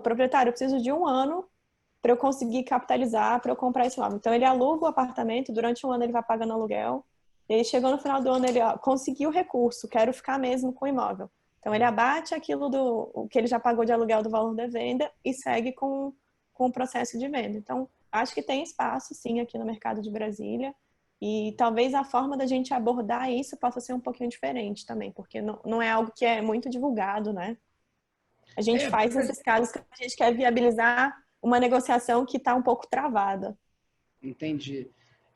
proprietário, eu preciso de 1 ano para eu conseguir capitalizar, para eu comprar esse imóvel. Então, ele aluga o apartamento, durante 1 ano ele vai pagando aluguel, e aí chegou no final do ano, ele conseguiu o recurso, quero ficar mesmo com o imóvel. Então, ele abate aquilo o que ele já pagou de aluguel do valor da venda e segue com o processo de venda. Então, acho que tem espaço, sim, aqui no mercado de Brasília. E talvez a forma da gente abordar isso possa ser um pouquinho diferente também, porque não é algo que é muito divulgado, né? A gente faz nesses casos que a gente quer viabilizar uma negociação que está um pouco travada. Entendi.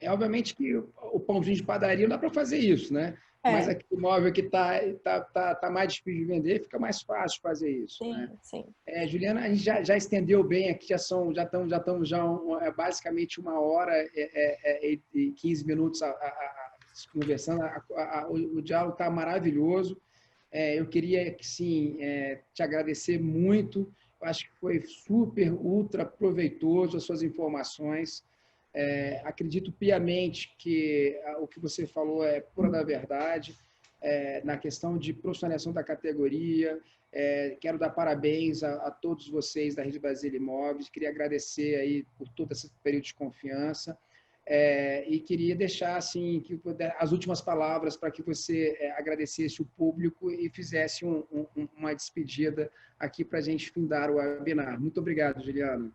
Obviamente que o pãozinho de padaria não dá para fazer isso, né? Mas aquele imóvel que tá mais difícil de vender, fica mais fácil fazer isso, sim, né? Sim. Juliana, a gente já estendeu bem aqui, já estamos basicamente 1 hora e 15 minutos conversando. O diálogo está maravilhoso. Eu queria, sim, te agradecer muito. Eu acho que foi super, ultra proveitoso as suas informações. Acredito piamente que o que você falou é pura da verdade, na questão de profissionalização da categoria. Quero dar parabéns a todos vocês da Rede Brasília Imóveis, queria agradecer aí por todo esse período de confiança, e queria deixar assim, as últimas palavras para que você agradecesse o público e fizesse uma despedida aqui para a gente findar o webinar. Muito obrigado, Juliana.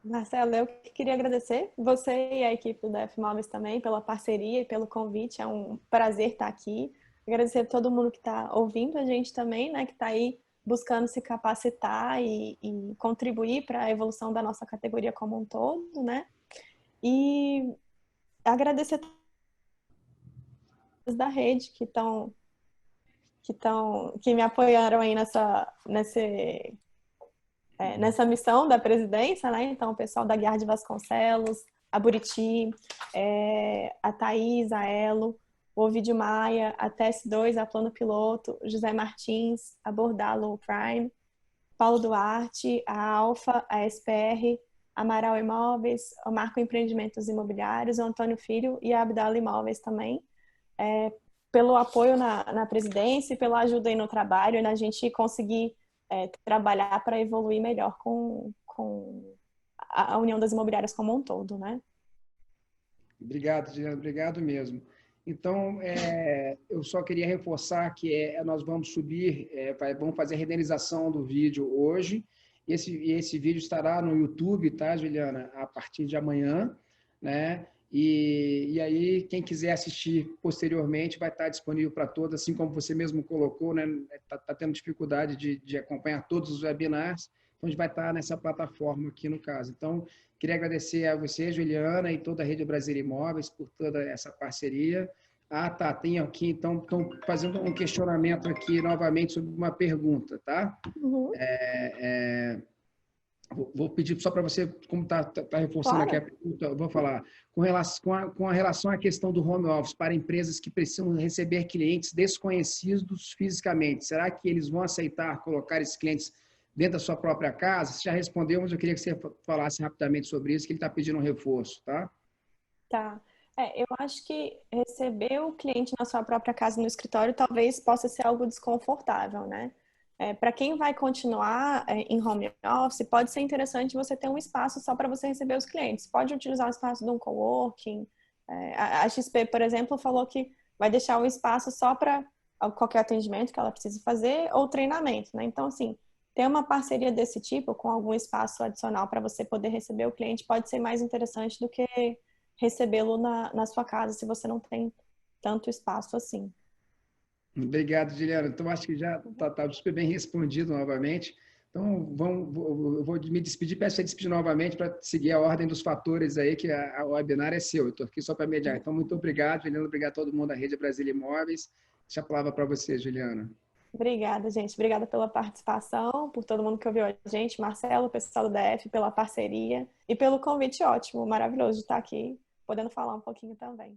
Marcelo, eu queria agradecer você e a equipe do DF Móveis também pela parceria e pelo convite. É um prazer estar aqui. Agradecer a todo mundo que está ouvindo a gente também, né, que está aí buscando se capacitar e contribuir para a evolução da nossa categoria como um todo, né? E agradecer a todos da rede que me apoiaram aí nessa missão da presidência, né? Então, o pessoal da Guiar de Vasconcelos, a Buriti, a Thaís, a Elo, o Ovidio Maia, a TS2, a Plano Piloto, o José Martins, a Bordalo Prime, Paulo Duarte, a Alfa, a SPR, a Amaral Imóveis, o Marco Empreendimentos Imobiliários, o Antônio Filho e a Abdala Imóveis também, pelo apoio na presidência e pela ajuda aí no trabalho, na gente conseguir trabalhar para evoluir melhor com a União das Imobiliárias como um todo, né? Obrigado, Diana, obrigado mesmo. Então, eu só queria reforçar que nós vamos subir, vamos fazer a renderização do vídeo hoje, e esse vídeo estará no YouTube, tá, Juliana, a partir de amanhã, né? E aí, quem quiser assistir posteriormente vai estar disponível para todos, assim como você mesmo colocou, né? Tá tendo dificuldade de acompanhar todos os webinars, então a gente vai estar nessa plataforma aqui no caso. Então, queria agradecer a você, Juliana, e toda a Rede Brasília Imóveis por toda essa parceria. Tá, tem aqui, então, estão fazendo um questionamento aqui novamente sobre uma pergunta, tá? Uhum. Vou pedir só para você, como está reforçando aqui a pergunta, eu vou falar. Com relação à questão do home office para empresas que precisam receber clientes desconhecidos fisicamente, será que eles vão aceitar colocar esses clientes dentro da sua própria casa? Você já respondeu, mas eu queria que você falasse rapidamente sobre isso, que ele está pedindo um reforço, tá? Tá. Eu acho que receber o cliente na sua própria casa no escritório talvez possa ser algo desconfortável, né? Para quem vai continuar em home office, pode ser interessante você ter um espaço só para você receber os clientes. Pode utilizar o espaço de um coworking. A XP, por exemplo, falou que vai deixar um espaço só para qualquer atendimento que ela precise fazer ou treinamento, né? Então, assim, ter uma parceria desse tipo com algum espaço adicional para você poder receber o cliente pode ser mais interessante do que recebê-lo na sua casa se você não tem tanto espaço assim. Obrigado, Juliana. Então, acho que já está super bem respondido novamente. Então, eu vou me despedir, peço você despedir novamente para seguir a ordem dos fatores aí, que o webinar é seu. Eu estou aqui só para mediar. Então, muito obrigado, Juliana. Obrigado a todo mundo da Rede Brasília Imóveis. Deixa a palavra para você, Juliana. Obrigada, gente. Obrigada pela participação, por todo mundo que ouviu a gente, Marcelo, o pessoal do DF, pela parceria e pelo convite ótimo, maravilhoso de estar aqui, podendo falar um pouquinho também.